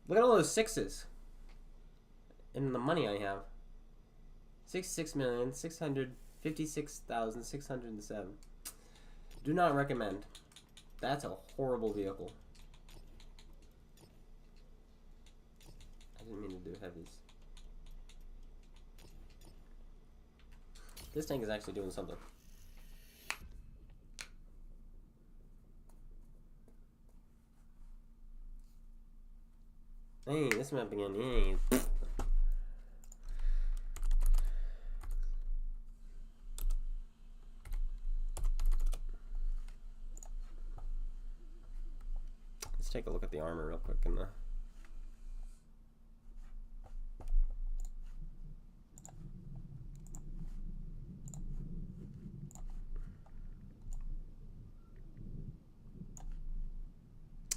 Look at all those sixes. And the money I have. 66,656,607. Do not recommend. That's a horrible vehicle. I didn't mean to do heavies. This tank is actually doing something. Hey, this map again. Hey. Let's take a look at the armor real quick in the.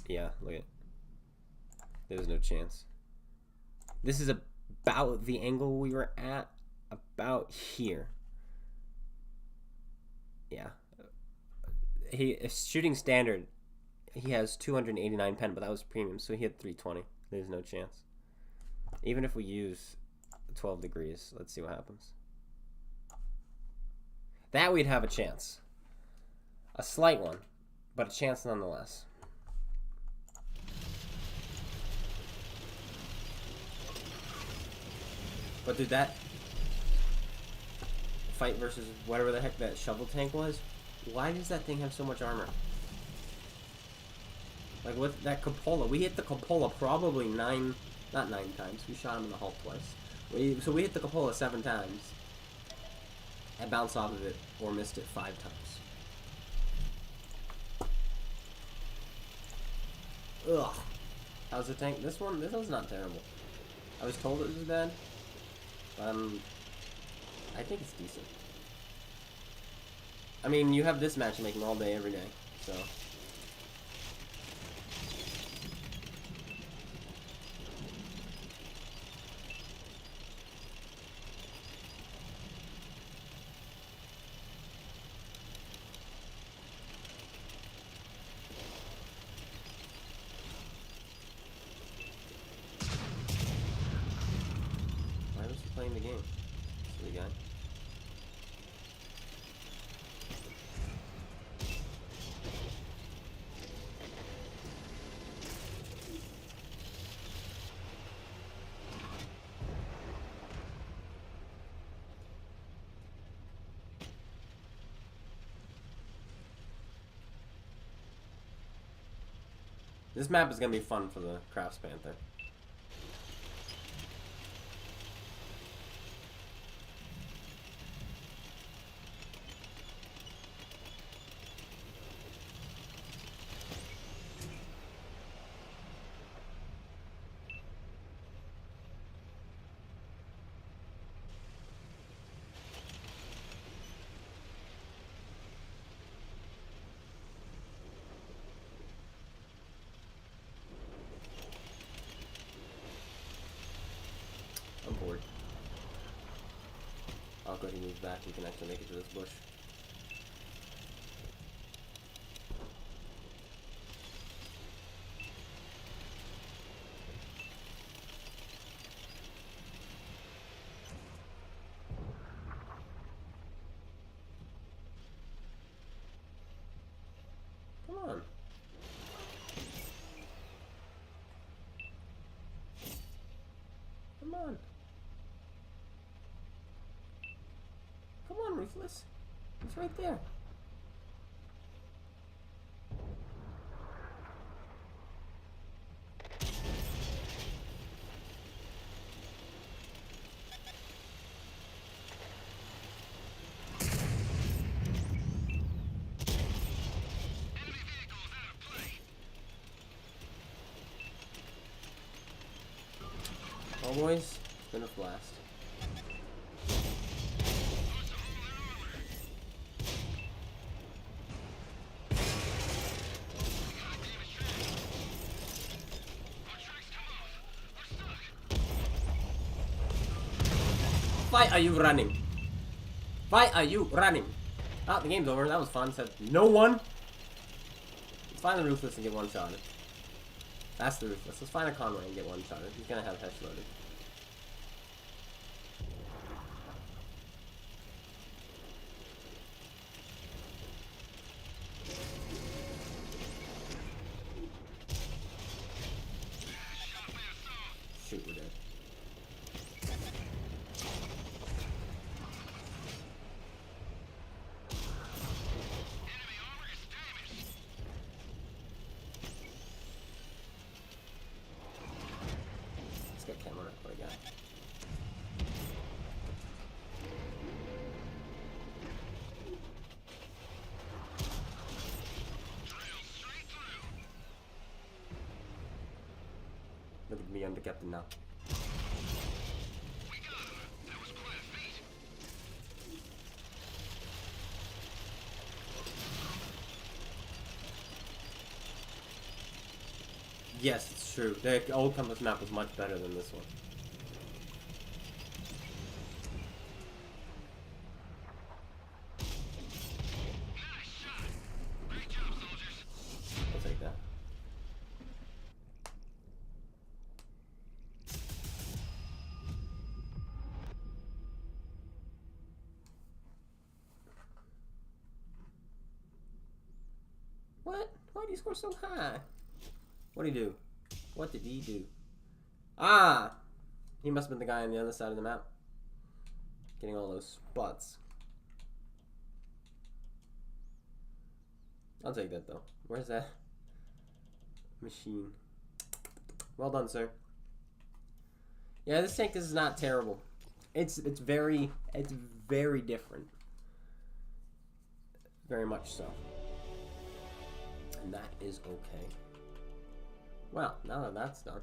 Yeah, look at it. There's no chance. This is about the angle we were at, about here. Yeah. Shooting standard, he has 289 pen, but that was premium, so he had 320. There's no chance. Even if we use 12 degrees, let's see what happens. That we'd have a chance. A slight one, but a chance nonetheless. But dude, that fight versus whatever the heck that shovel tank was, why does that thing have so much armor? Like with that cupola, we hit the cupola probably not 9 times. We shot him in the hull twice. So we hit the cupola 7 times and bounced off of it or missed it 5 times. Ugh. How's the tank? This one's not terrible. I was told it was bad. I think it's decent. I mean, you have this matchmaking all day, every day, so. Playing the game. Silly guy. This map is gonna be fun for the Crafts Panther. I'm bored. I'll go ahead and move back. We can actually make it to this bush. Come on. Come on. Come on, Ruthless. It's right there. Well, boys, it's been a blast. Why are you running? Why are you running? Oh, the game's over. That was fun. Said no one. Let's find the Ruthless and get one shot. That's the Ruthless. Let's find a Conway and get one shot. He's gonna have Hesh loaded. Shoot, we're dead. Let's get camera up. What do we got? Look at me, I'm the captain now. Yes, it's true. The old compass map was much better than this one. I'll take that. What? Why do you score so high? What did he do? What did he do? Ah! He must have been the guy on the other side of the map. Getting all those spots. I'll take that though. Where's that machine? Well done, sir. Yeah, this tank is not terrible. It's very different. Very much so. And that is okay. Well, now that that's done.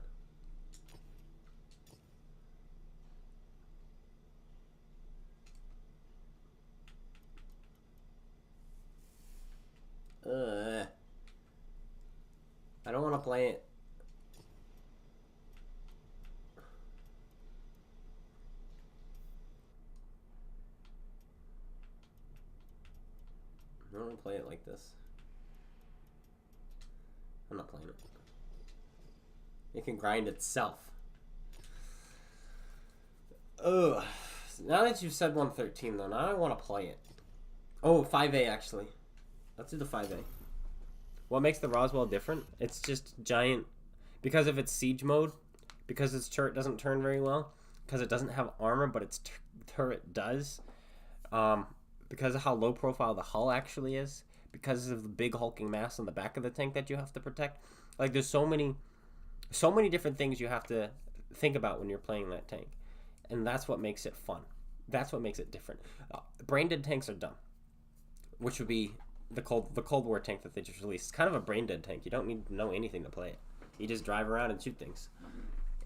I don't want to play it. I don't want to play it like this. I'm not playing it. It can grind itself. Ugh. Now that you've said 113 though, now I want to play it. Oh, 5A actually. Let's do the 5A. What makes the Roswell different? It's just giant. Because of its siege mode, because its turret doesn't turn very well, because it doesn't have armor but its turret does, because of how low profile the hull actually is, because of the big hulking mass on the back of the tank that you have to protect. Like there's so many different things you have to think about when you're playing that tank, and that's what makes it fun. That's what makes it different. Brain dead tanks are dumb, which would be the Cold War tank that they just released. It's kind of a brain dead tank. You don't need to know anything to play it. You just drive around and shoot things,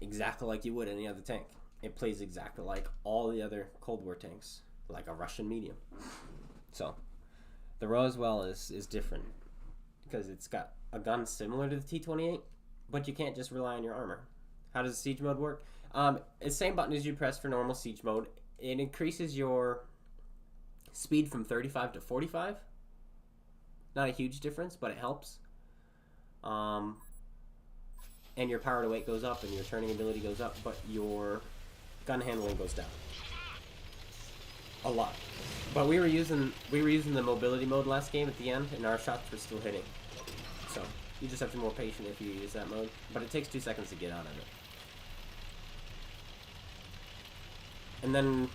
exactly like you would any other tank. It plays exactly like all the other Cold War tanks, like a Russian medium. So the Roswell is different because it's got a gun similar to the T-28. But you can't just rely on your armor. How does siege mode work? It's the same button as you press for normal siege mode. It increases your speed from 35 to 45. Not a huge difference, but it helps. And your power to weight goes up, and your turning ability goes up, but your gun handling goes down a lot. But we were using the mobility mode last game at the end, and our shots were still hitting. So you just have to be more patient if you use that mode, but it takes 2 seconds to get out of it. And then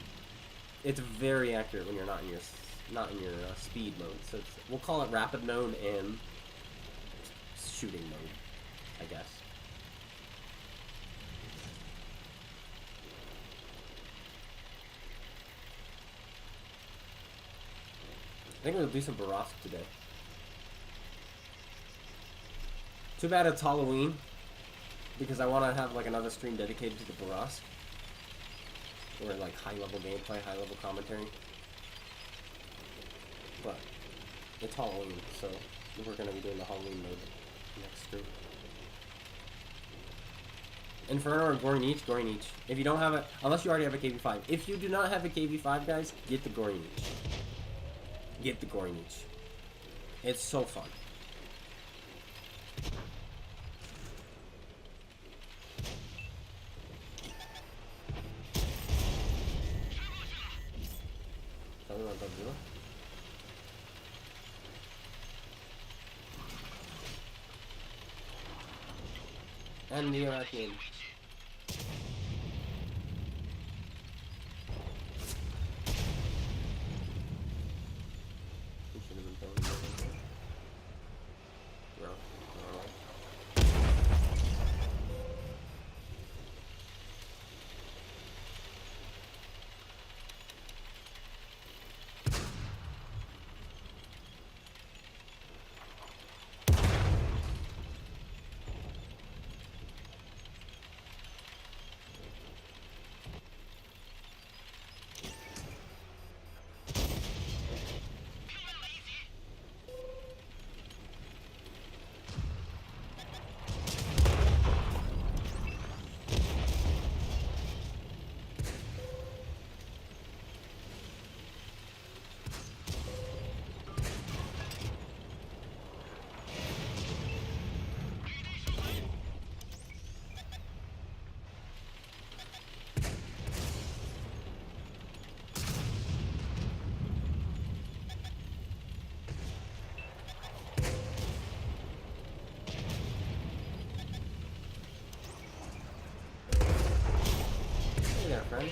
it's very accurate when you're not in your speed mode. So we'll call it rapid mode and shooting mode, I guess. I think we'll do some Baras today. Too bad it's Halloween, because I want to have like another stream dedicated to the Baras, or like high level gameplay, high level commentary. But it's Halloween, so we're gonna be doing the Halloween mode next stream. Inferno or Gornich, Gornich. If you don't have it, unless you already have a KV5. If you do not have a KV5, guys, get the Gornich. Get the Gornich. It's so fun. Tell me about Godzilla. And the Arachnian. Friend.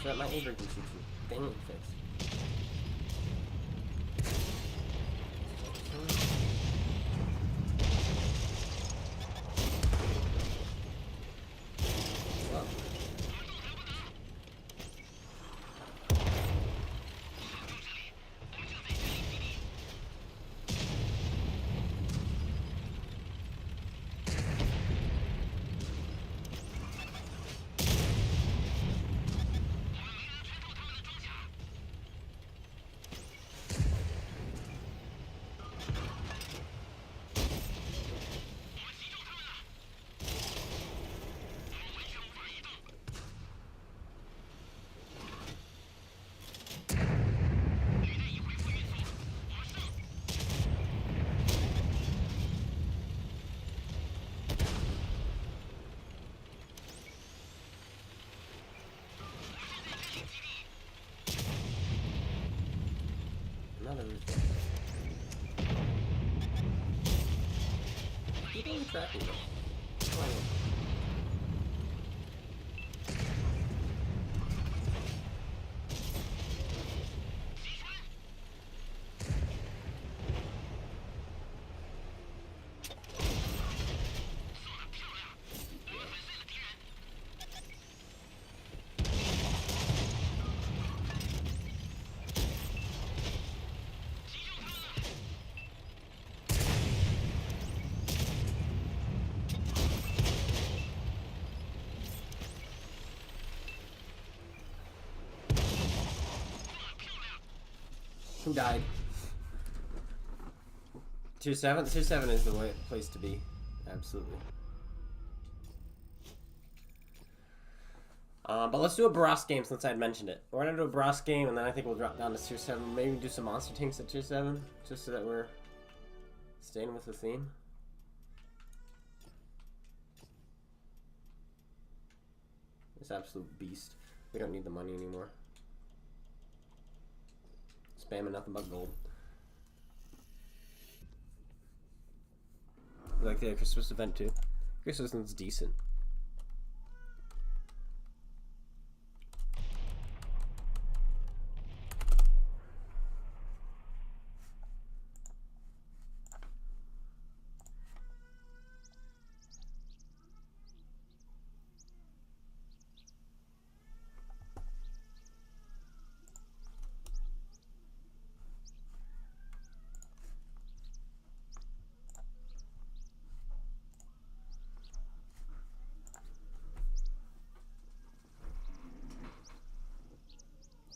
So that my neighbor can shoot you. Dang it, fix. Well. Another. He didn't track me though. Why not? Who died? Tier 7? Tier 7 is the place to be. Absolutely. But let's do a Baras game since I had mentioned it. We're gonna do a Baras game and then I think we'll drop down to tier 7. Maybe do some monster tanks at tier 7. Just so that we're staying with the theme. This absolute beast. We don't need the money anymore. Spamming nothing but gold. You like the Christmas event too? Christmas event's decent.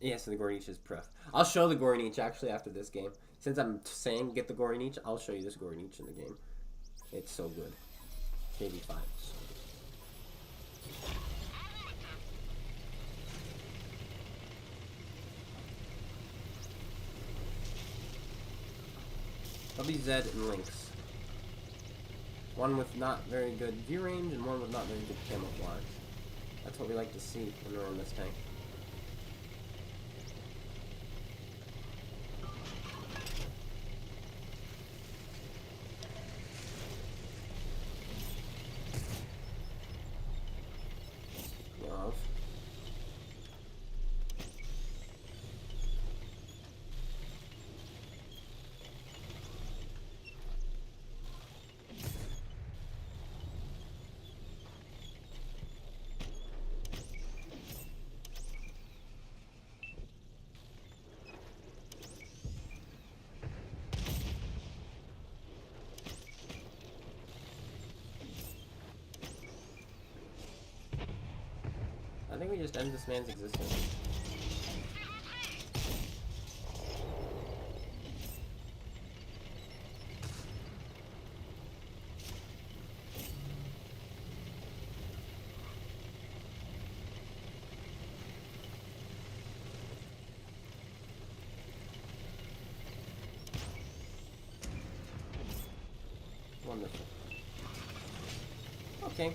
Yes, the Gornich is pref. I'll show the Gornich actually after this game. Since I'm saying get the Gornich, I'll show you this Gornich in the game. It's so good. KD5. So WZ and Lynx. One with not very good view range and one with not very good camouflage. That's what we like to see when we're in this tank. Love. I think we just end this man's existence. Wonderful. Okay.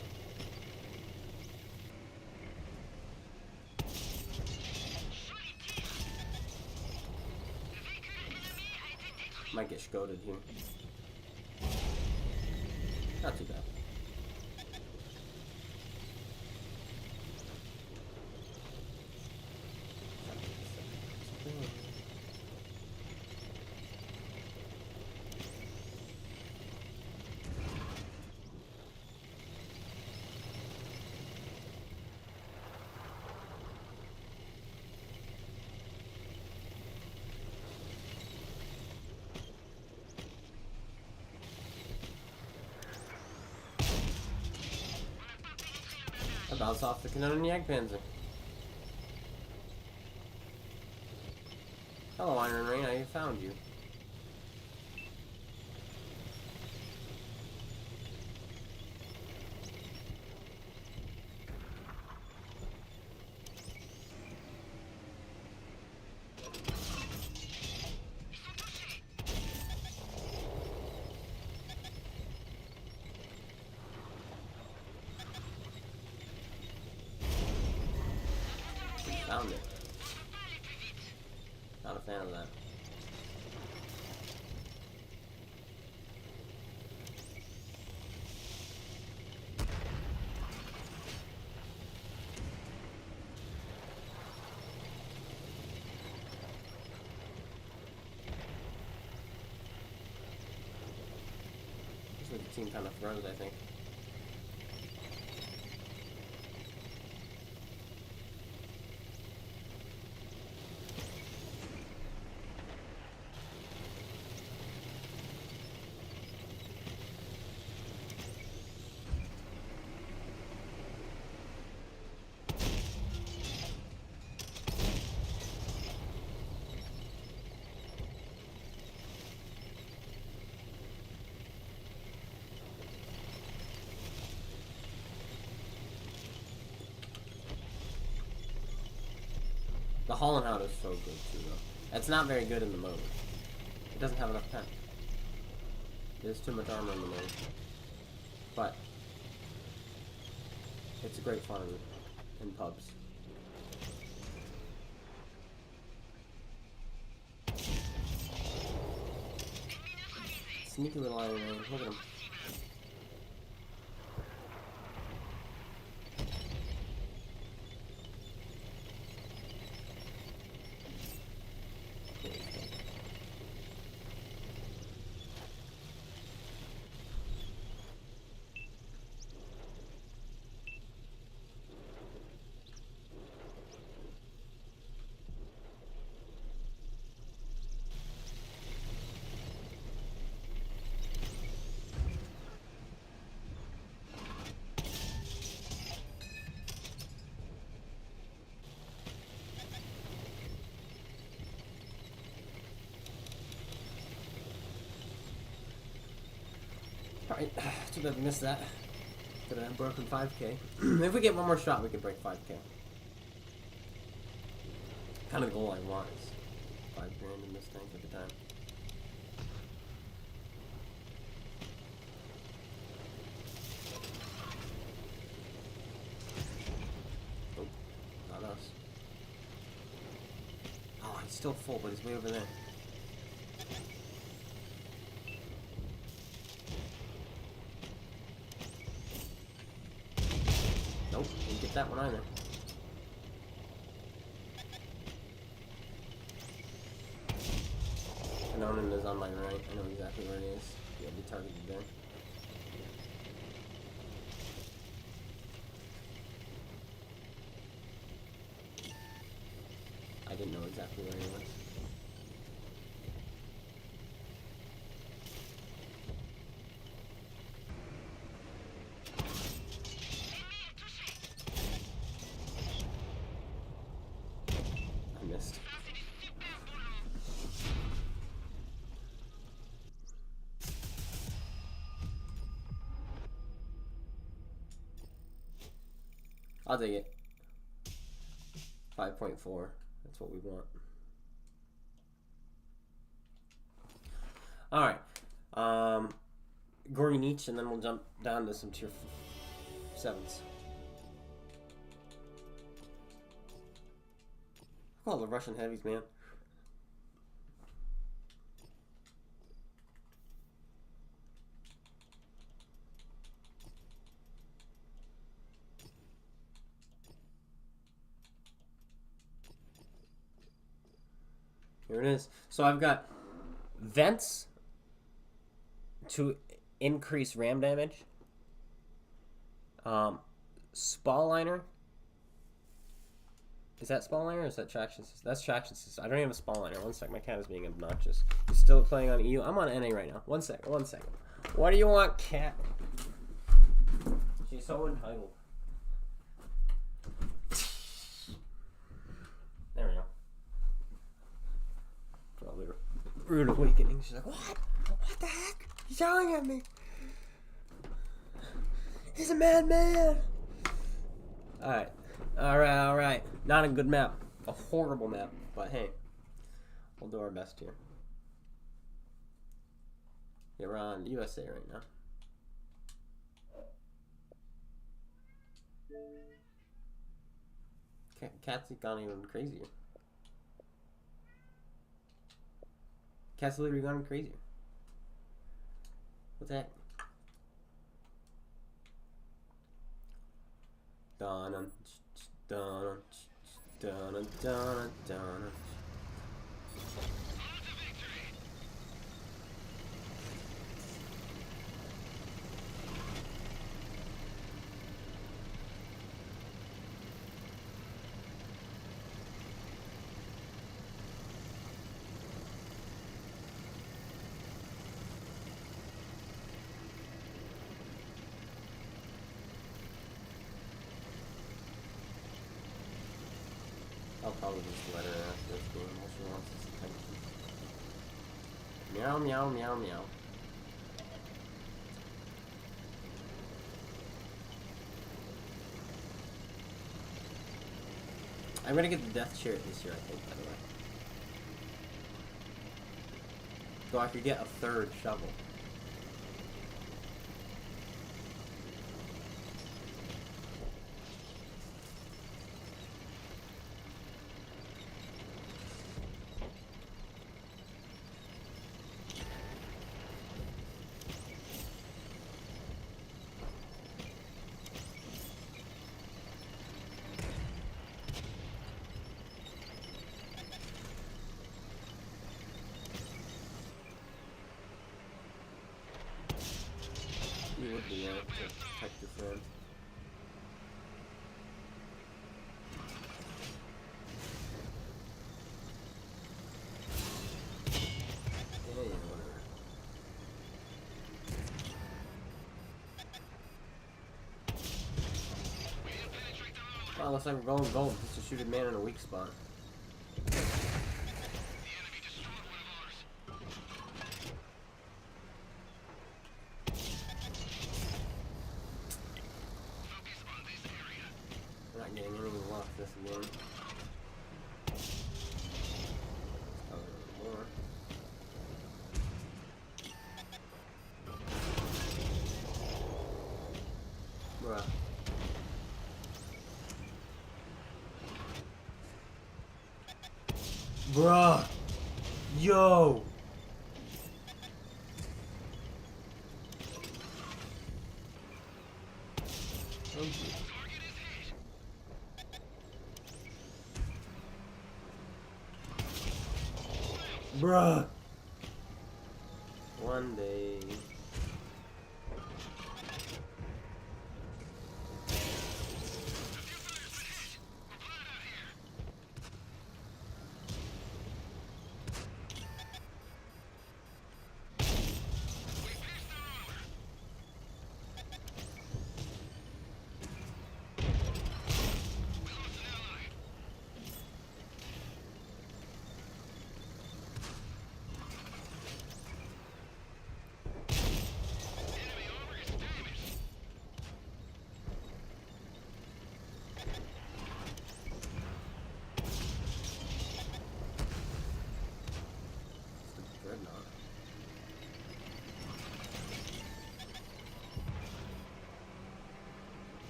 Might get goaded here. Not too bad. I bounce off the CloneGuy Panzer. Hello, Iron Rain, I found you. Found it. Not a fan of that. This is what the team kind of throws, I think. The Holland Out is so good too, though. It's not very good in the mode. It doesn't have enough pen. There's too much armor in the mode. But it's great fun in pubs. Sneaky little Iron Man. Look at him. Alright, too bad we missed that. Could have broken 5K. If we get one more shot, we can break 5K. Kind of the goal I want is 5 grand in this tank at the time. Oh, not us. Oh, he's still full, but he's way over there. Nope, didn't get that one either. Nonan is on my right. I know exactly where he is. Yeah, be targeted there. I didn't know exactly where he was. I missed. I'll take it. 5.4. That's what we want. Alright. Gordon each, and then we'll jump down to some tier 7s. Oh, the Russian heavies, man. Here it is. So I've got vents to increase ram damage. Spall liner. Is that spall liner or is that traction system? That's traction system. I don't even have a spall liner. One sec. My cat is being obnoxious. He's still playing on EU. I'm on NA right now. One second. One second. What do you want, cat? She's so entitled. There we go. Probably rude awakening. She's like, what? What the heck? He's yelling at me. He's a madman. Alright. Alright. Not a good map. A horrible map. But hey, we'll do our best here. Yeah, we're on USA right now. Cat's gone even crazier. Cat's literally gone crazier. What's that? Dun dun dun dun dun. I'll probably just let her ask this game all she wants is attention. Meow, meow, meow, meow. I'm gonna get the death chariot this year, I think, by the way. So I could get a third shovel. You would be able to protect your friend. Yeah, whatever. Well, looks like we're going gold just to shoot a man in a weak spot. getting any luck this game. More. Bruh. Bruh. Yo. Bruh. One day.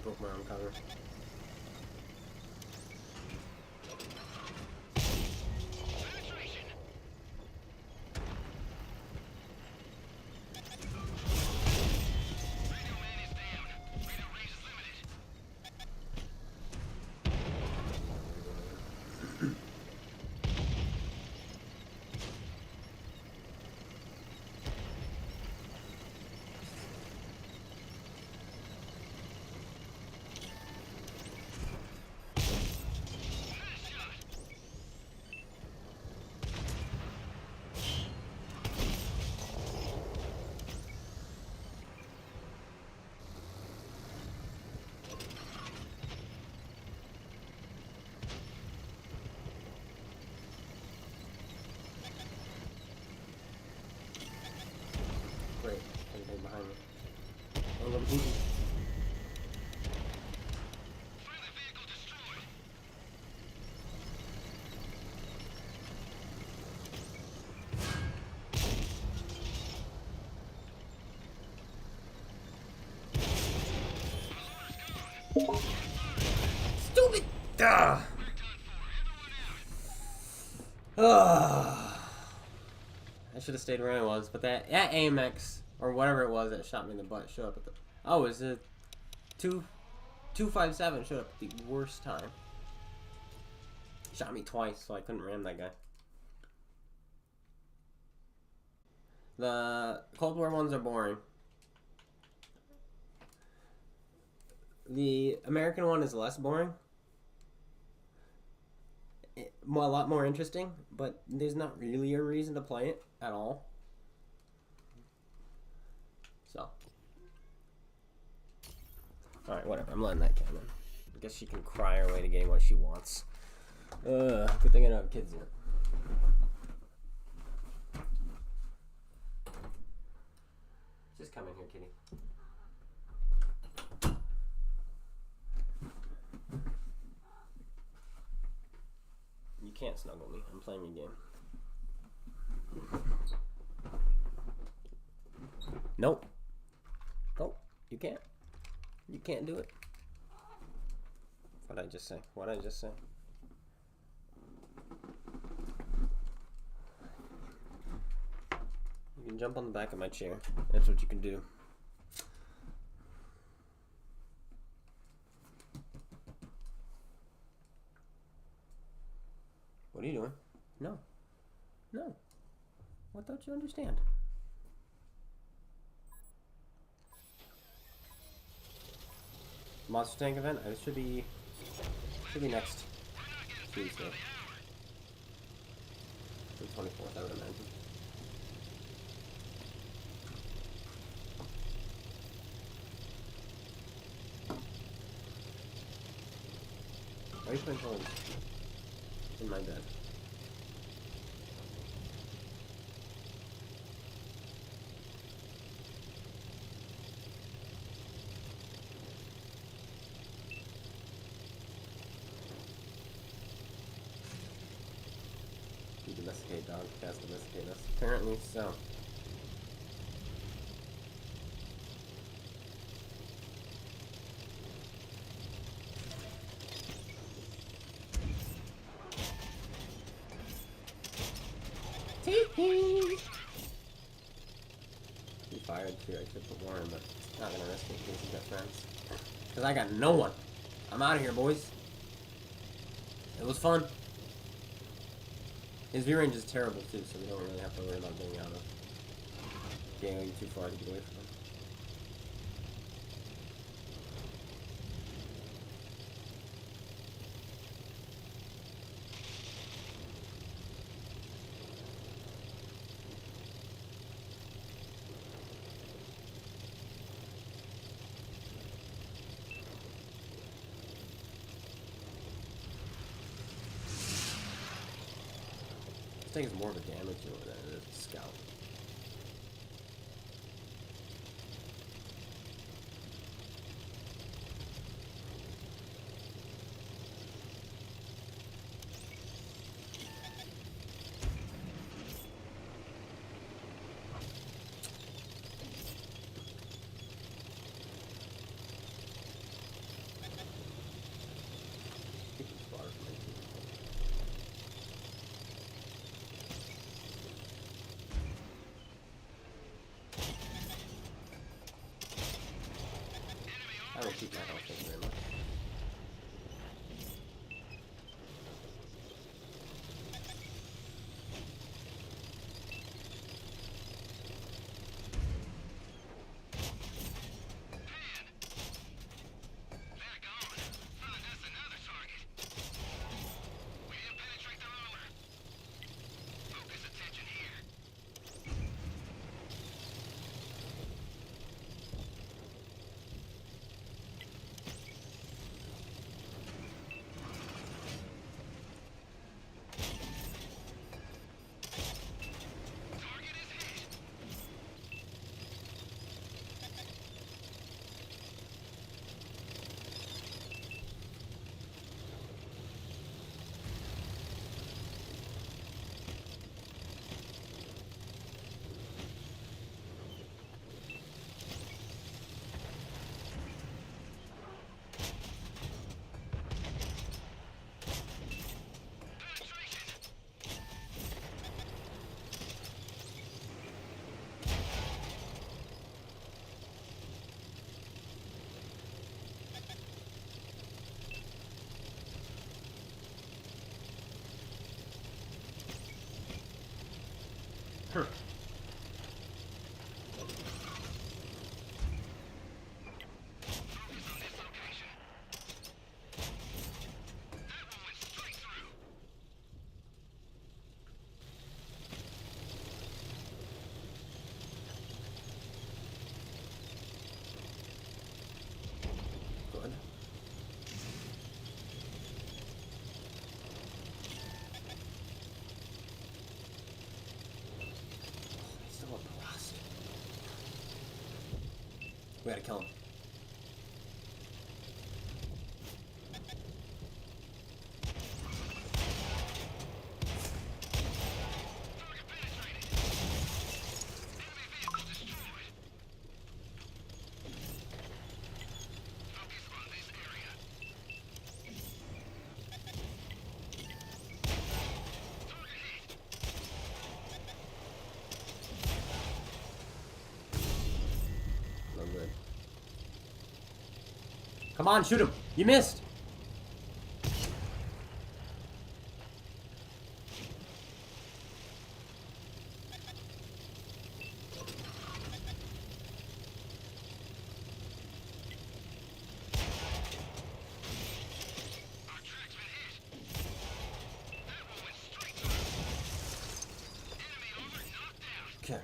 Broke my own cover. Great. Anything behind me. Oh, look, booty. Stupid! Ah! I should have stayed where I was, but that AMX or whatever it was that shot me in the butt showed up at the. Oh, it was a 257 showed up at the worst time. Shot me twice, so I couldn't ram that guy. The Cold War ones are boring. The American one is less boring. A lot more interesting, but there's not really a reason to play it at all. So. Alright, whatever. I'm letting that count. I guess she can cry her way to getting what she wants. Good thing I don't have kids yet. Just come in here, kitty. You can't snuggle me. I'm playing a game. Nope. Nope. You can't. You can't do it. What'd I just say? What'd I just say? You can jump on the back of my chair. That's what you can do. What are you doing? No. No. What don't you understand? Monster Tank event? It should be next Tuesday. The 24th, I would imagine. Why are you putting toys in my bed? you domesticate dogs, cats domesticate us. Apparently so. Tee-hee! He fired too. I could put more in, but not gonna risk it in case he's got friends. Because I got no one. I'm out of here, boys. It was fun. His view range is terrible too, so we don't really have to worry about getting out of getting too far to get away from him. This thing is more of a damage dealer than it is a scout. I will keep my health, thank you very much. Huh. Good. Still a Baras. We gotta kill him. No good. Come on, shoot him! You missed! Okay.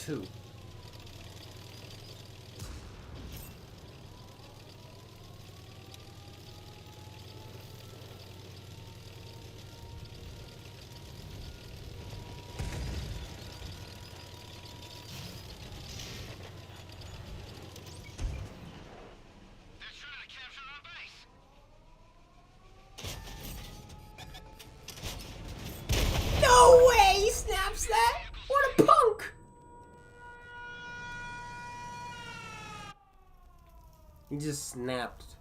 2. They're trying to capture our base. No way! He snaps that? What a punk! He just snapped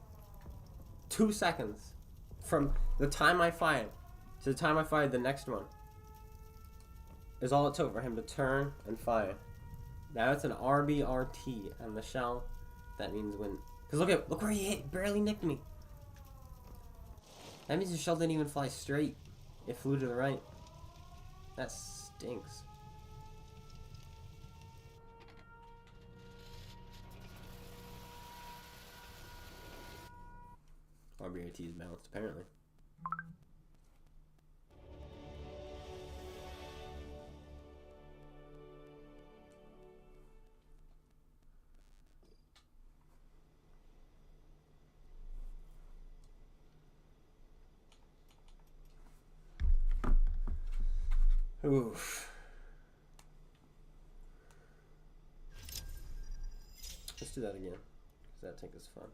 2 seconds from the time I fired to the time I fired the next one. Is all it took for him to turn and fire. Now it's an RBRT on the shell. That means when. Cause look where he hit. Barely nicked me. That means the shell didn't even fly straight. It flew to the right. That stinks. RBRT is balanced apparently. Oof. Let's do that again, because that tank is fun.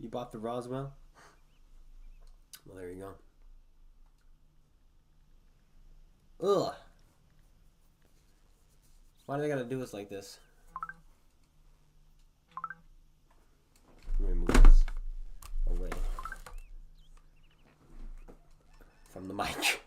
You bought the Roswell? Well, there you go. Ugh. Why do they gotta do us like this? Let me move this away from the mic.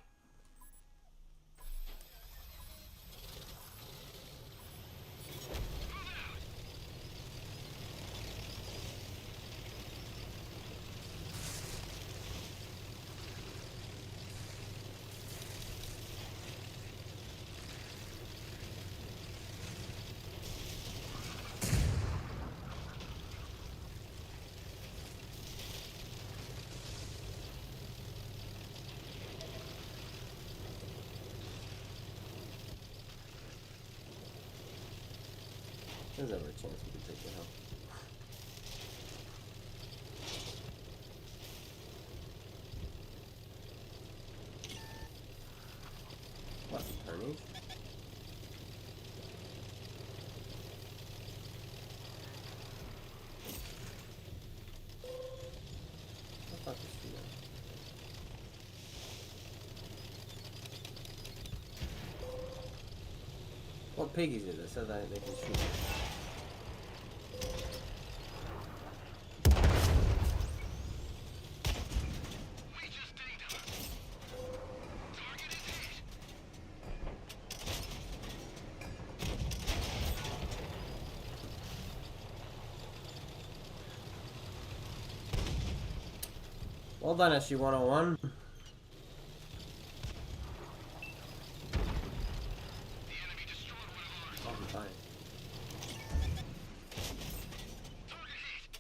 There's never a chance we can take it out. What, turning? I thought this was that. What piggies is it? It says they can shoot. Well done, SG-101. The enemy destroyed one of ours. Oh, I'm fine. Target hit.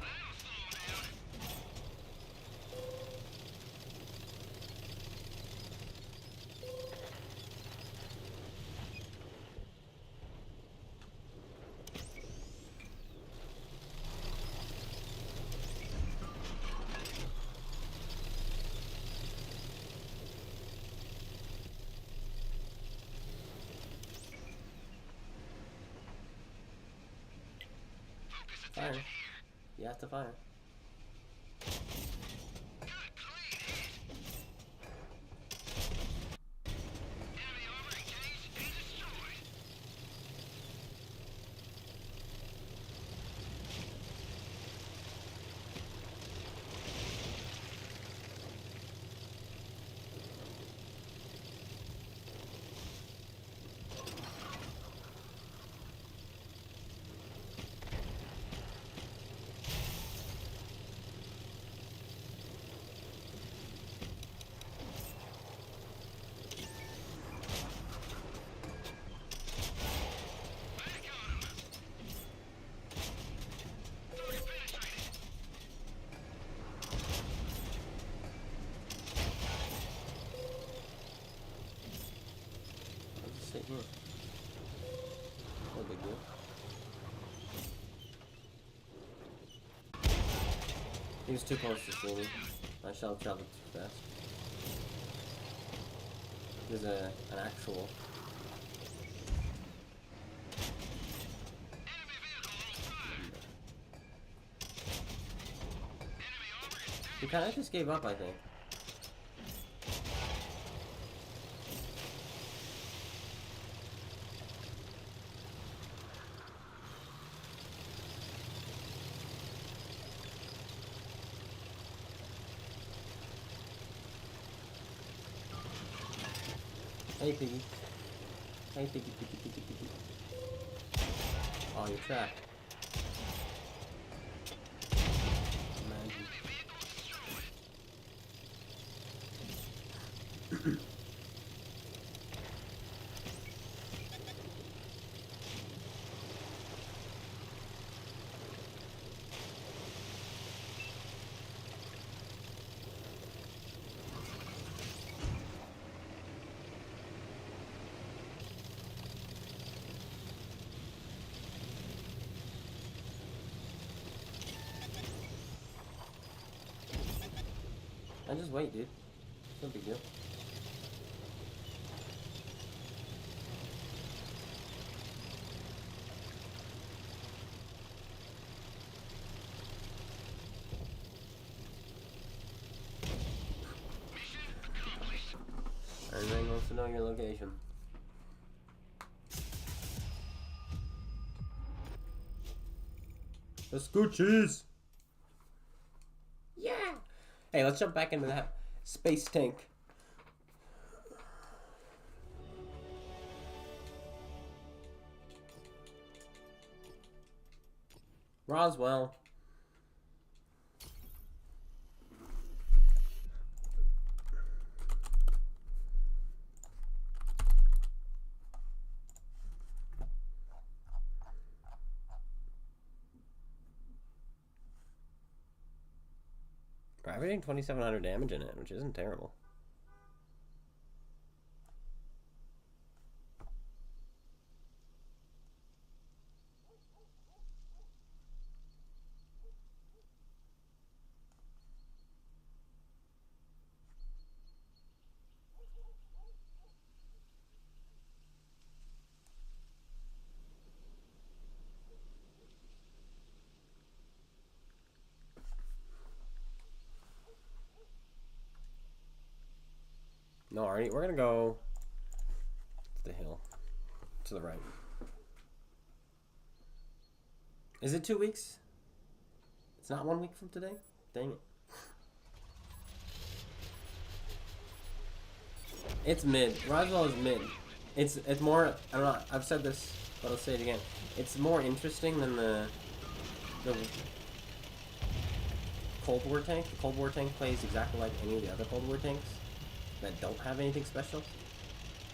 That'll slow him down. Focus Fire. attention here. You have to fire. Good, clean hit. Enemy armor engaged and destroyed. He was too close to see me. My shell traveled too fast. There's an actual. He kind of just gave up, I think. Hey, piggy. Hey, piggy, piggy, piggy, piggy. Oh, you're trapped. Imagine. I just wait, dude. No big deal. Everybody wants to know your location. The scoochies! Yeah! Hey, let's jump back into that space tank. Roswell. Gravitating 2,700 damage in it, which isn't terrible. No, already. We're gonna go to the hill, to the right. Is it 2 weeks? It's not 1 week from today? Dang it. It's mid. Roswell is mid. It's more. I don't know. I've said this, but I'll say it again. It's more interesting than the Cold War tank. The Cold War tank plays exactly like any of the other Cold War tanks that don't have anything special.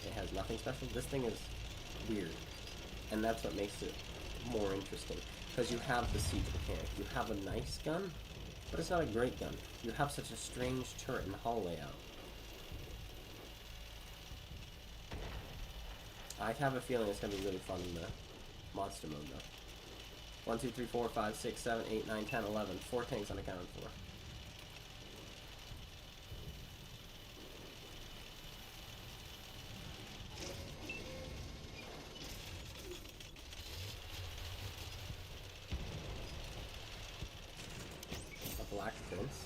It has nothing special. This thing is weird, and that's what makes it more interesting. Because you have the siege mechanic. You have a nice gun, but it's not a great gun. You have such a strange turret and hull layout. I have a feeling it's gonna be really fun in the monster mode though. 1, 2, 3, 4, 5, 6, 7, 8, 9, 10, 11. 4 tanks unaccounted for. Black Prince.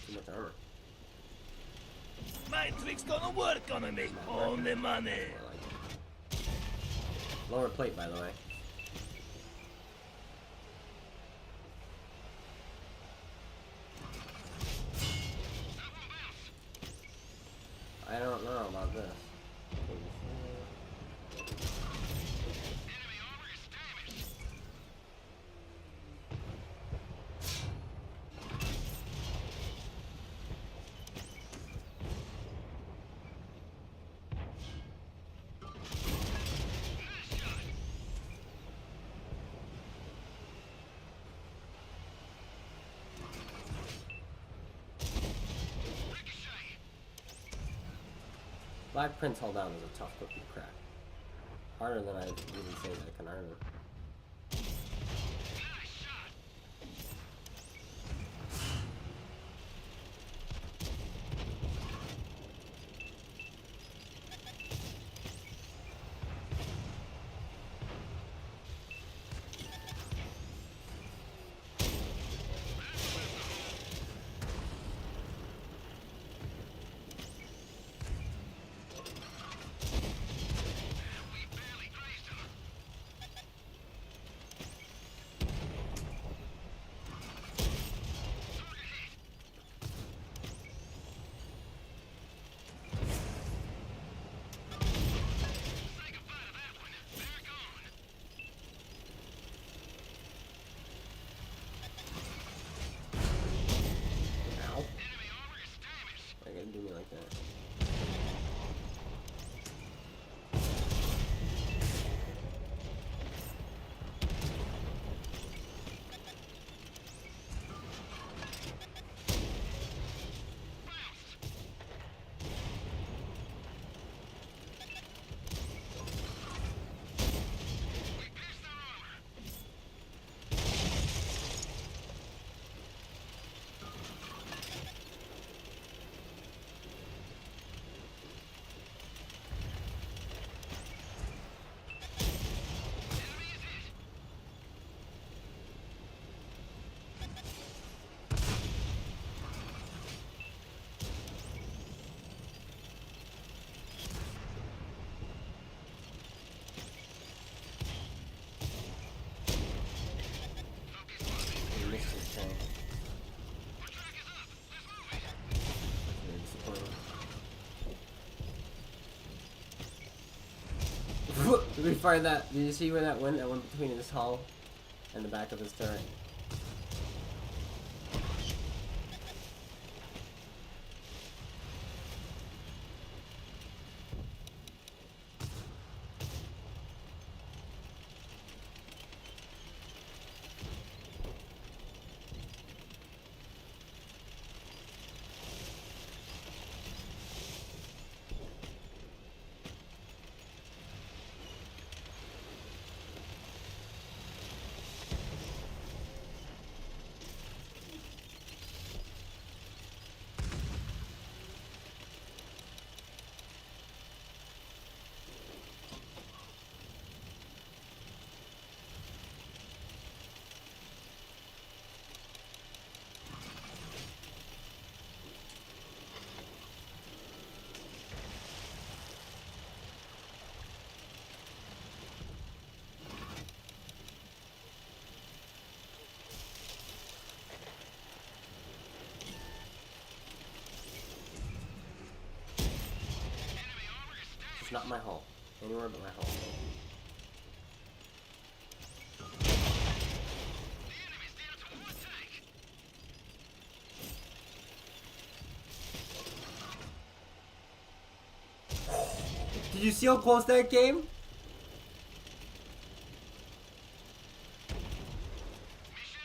Too much armor. My trick's gonna work on me. All the money. Lower plate, by the way. I don't know about this. Black Prince hold down is a tough cookie to crack. Harder than I even say that I can earn. Did we find that? Did you see where that went? That went between his hull and the back of his turret. It's not my hull. Anywhere but my hull. Did you see how close that came?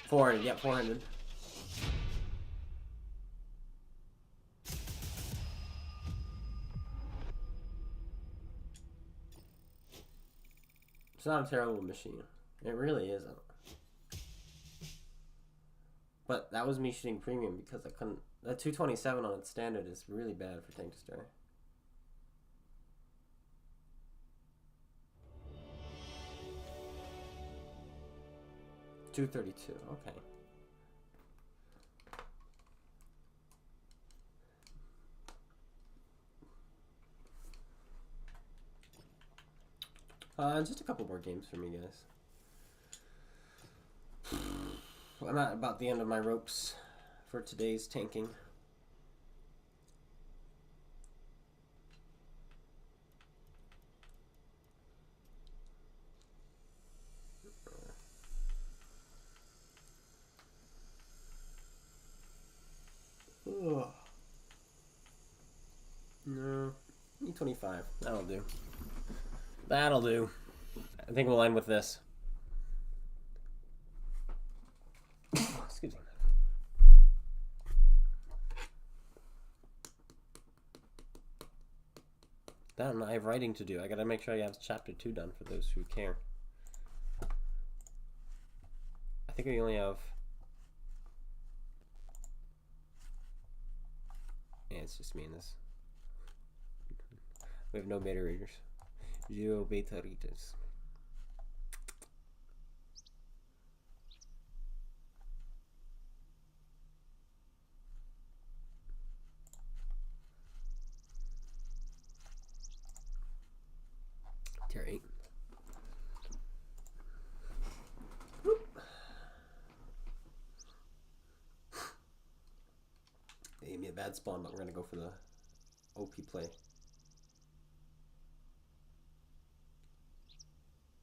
$400, yeah, $400. It's not a terrible machine. It really isn't. But that was me shooting premium because I couldn't. That 227 on its standard is really bad for tank destroyer. $232. Okay. Just a couple more games for me, guys. I'm at about the end of my ropes for today's tanking. Ugh. No. E25. That'll do. That'll do. I think we'll end with this. Excuse me. Done. I have writing to do. I gotta make sure I have chapter 2 done for those who care. I think we only have... Yeah, it's just me and this. We have no beta readers. Zero beta readers. Tier 8. They gave me a bad spawn, but we're gonna go for the OP play.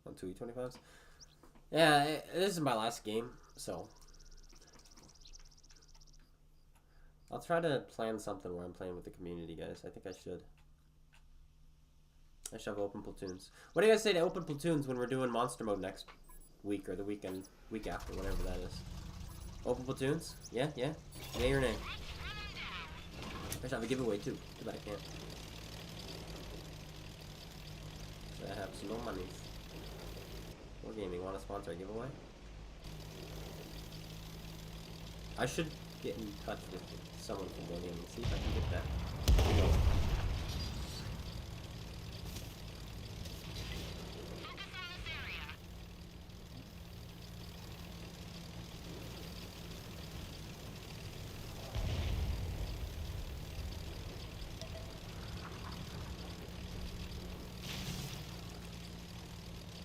On 2 E25s? Yeah, this is my last game, so I'll try to plan something where I'm playing with the community, guys. I think I should. I should have open platoons. What do you guys say to open platoons when we're doing monster mode next week or the week after, whatever that is? Open platoons? Yeah, yeah. Yay or nay? I should have a giveaway too, but I can't. So I have some no money. Wargaming, want to sponsor a giveaway? I should get in touch with someone from Wargaming and see if I can get that. You know.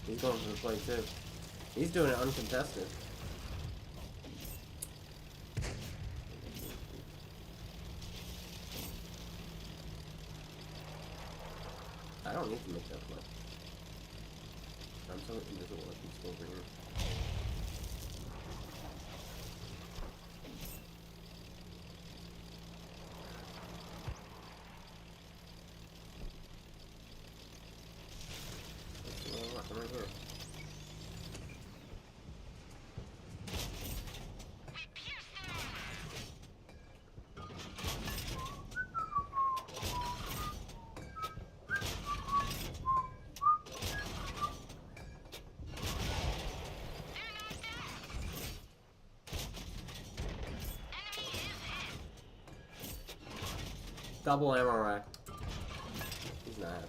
He's going for the play too. He's doing it uncontested. I don't need to make that play. I'm so invisible I can still bring it. Right here. Double ammo rack. He's not happy.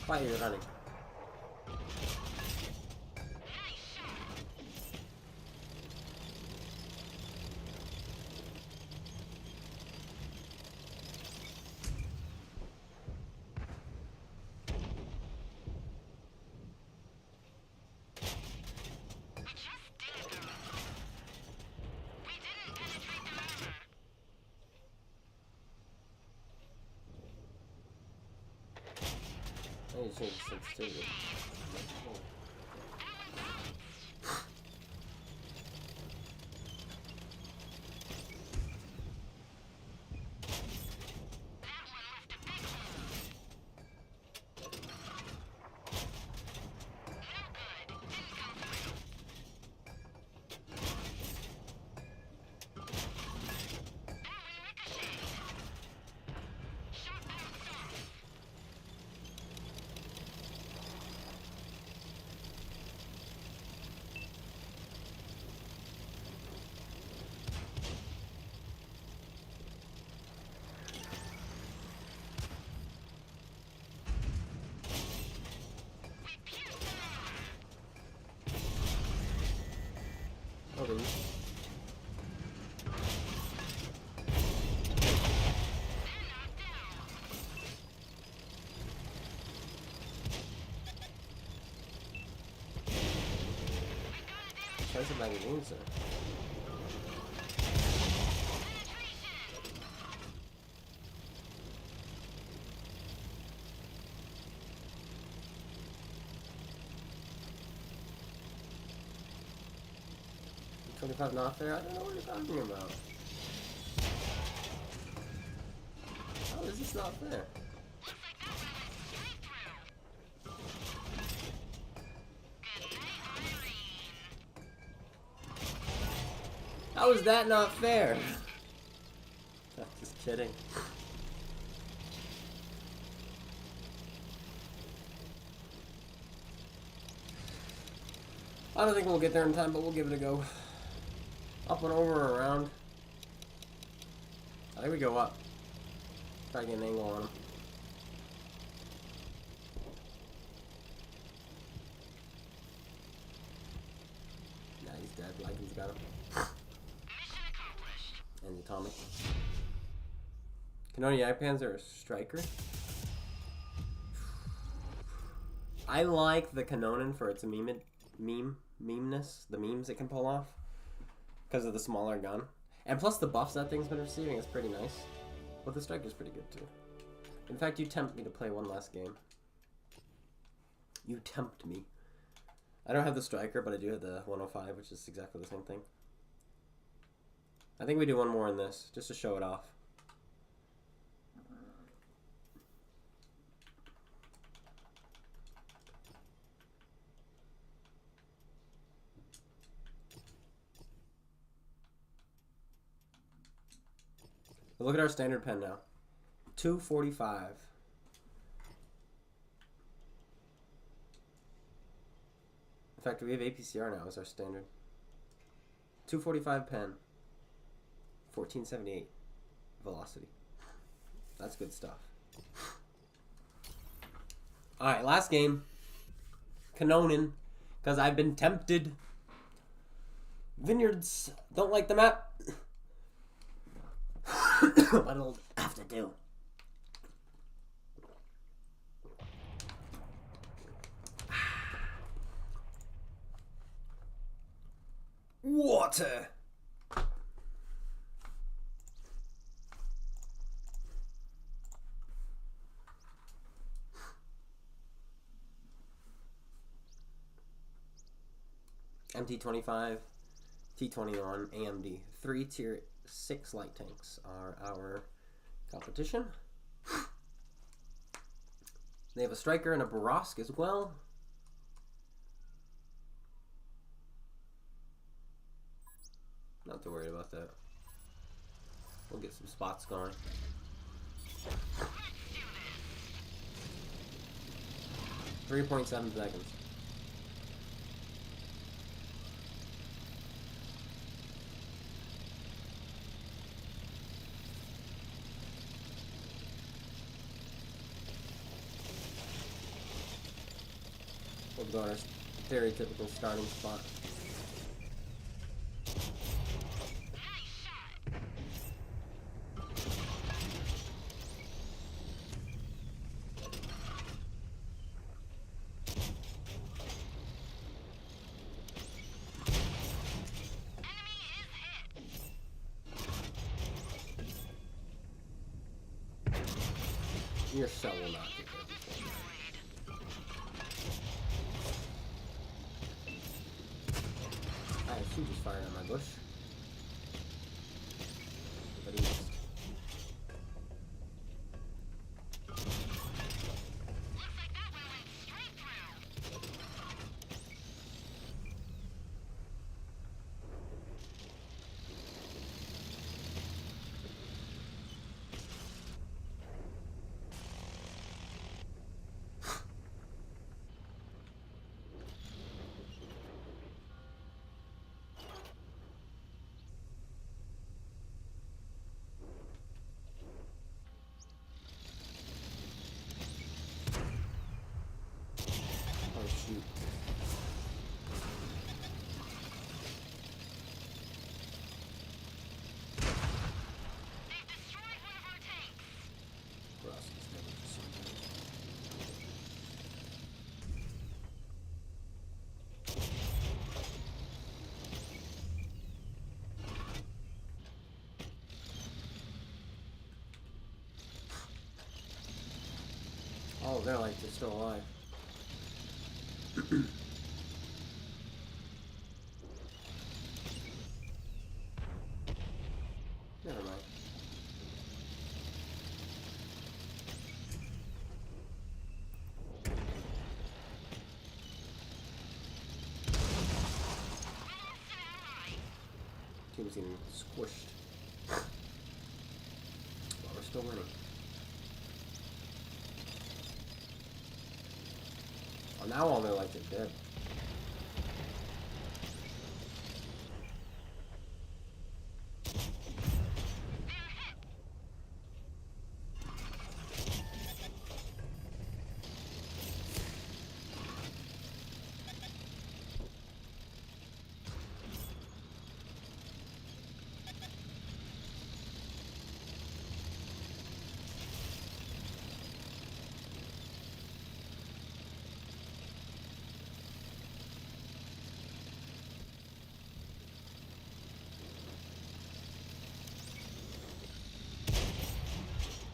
Why are you running? I need to change the sensitivity. Oh, really? Choice of magazines, sir. $25 not fair? I don't know what you're talking about. How is this not fair? How is that not fair? I'm just kidding. I don't think we'll get there in time, but we'll give it a go. Up and over or around. I think we go up. Try to get an angle on him. Nah, he's dead. Lycan's got him. Mission accomplished. And the atomic. CloneGuy pans are a striker. I like the Canonin for its memeness, the memes it can pull off. Because of the smaller gun. And plus the buffs that thing's been receiving is pretty nice. But the striker's pretty good too. In fact, you tempt me to play one last game. You tempt me. I don't have the striker, but I do have the 105, which is exactly the same thing. I think we do one more in this, just to show it off. Look at our standard pen now. 245. In fact, we have APCR now as our standard. 245 pen. 1478 velocity. That's good stuff. Alright, last game. Kanonin. Because I've been tempted. Vineyards. Don't like the map. What it'll have to do. Water. MT-25, T-21, AMD. 3 tier 6 light tanks are our competition. They have a striker and a Baras as well. Not too worried about that. We'll get some spots going. Let's do this. 3.7 seconds. We'll go on our stereotypical starting spot. Nice shot. Enemy is hit. Your cell will not get there. She just fired on my bush. But he missed. Looks like that one went straight through. Oh shoot. They've destroyed one of our tanks. Ross is never destroyed. Oh, they're like they're still alive. Never mind. We lost an ally. Team's getting squished. But we're still winning. Oh, now all their lights are dead. They're hit.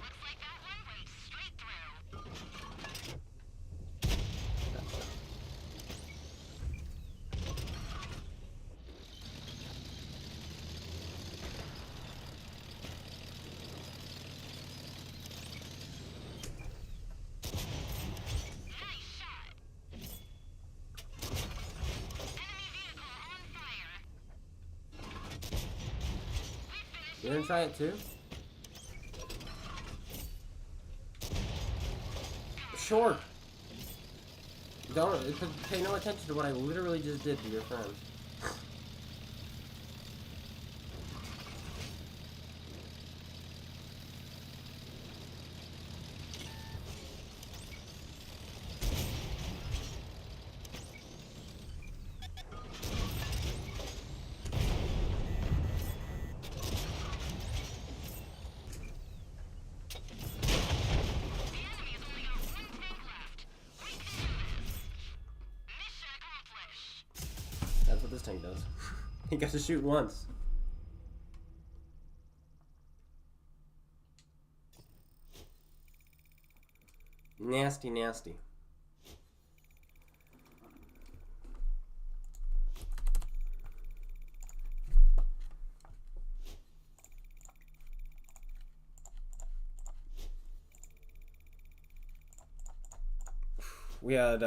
Looks like that one went straight through. Nice shot. Enemy vehicle on fire. We You gonna try it too? Sure. Don't pay no attention to what I literally just did to your friend. this tank does. He got to shoot once. Nasty, nasty. We had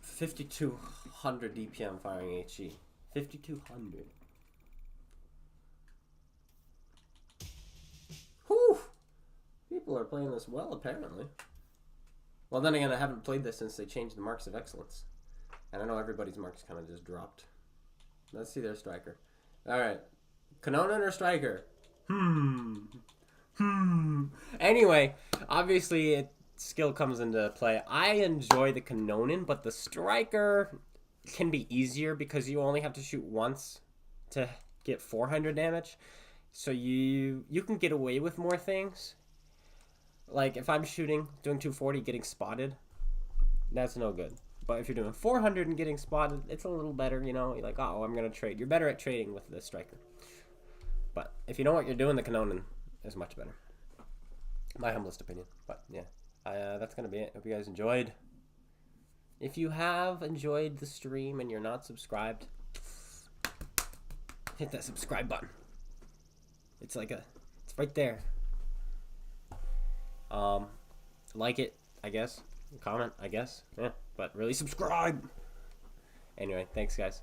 5,200 DPM firing HE. 5,200. Whew! People are playing this well, apparently. Well, then again, I haven't played this since they changed the marks of excellence. And I know everybody's marks kind of just dropped. Let's see their striker. Alright. Kanonan or striker? Anyway, obviously skill comes into play. I enjoy the Kanonan, but the striker can be easier because you only have to shoot once to get 400 damage. So you can get away with more things. Like if I'm shooting, doing 240, getting spotted, that's no good. But if you're doing 400 and getting spotted, it's a little better, you know. You're like, oh, I'm going to trade. You're better at trading with the striker. But if you know what you're doing, the Kanonan is much better. My humblest opinion. But yeah, that's going to be it. Hope you guys enjoyed. If you have enjoyed the stream and you're not subscribed, hit that subscribe button. It's right there. Like it, I guess. Comment, I guess. Yeah, but really subscribe. Anyway, thanks guys.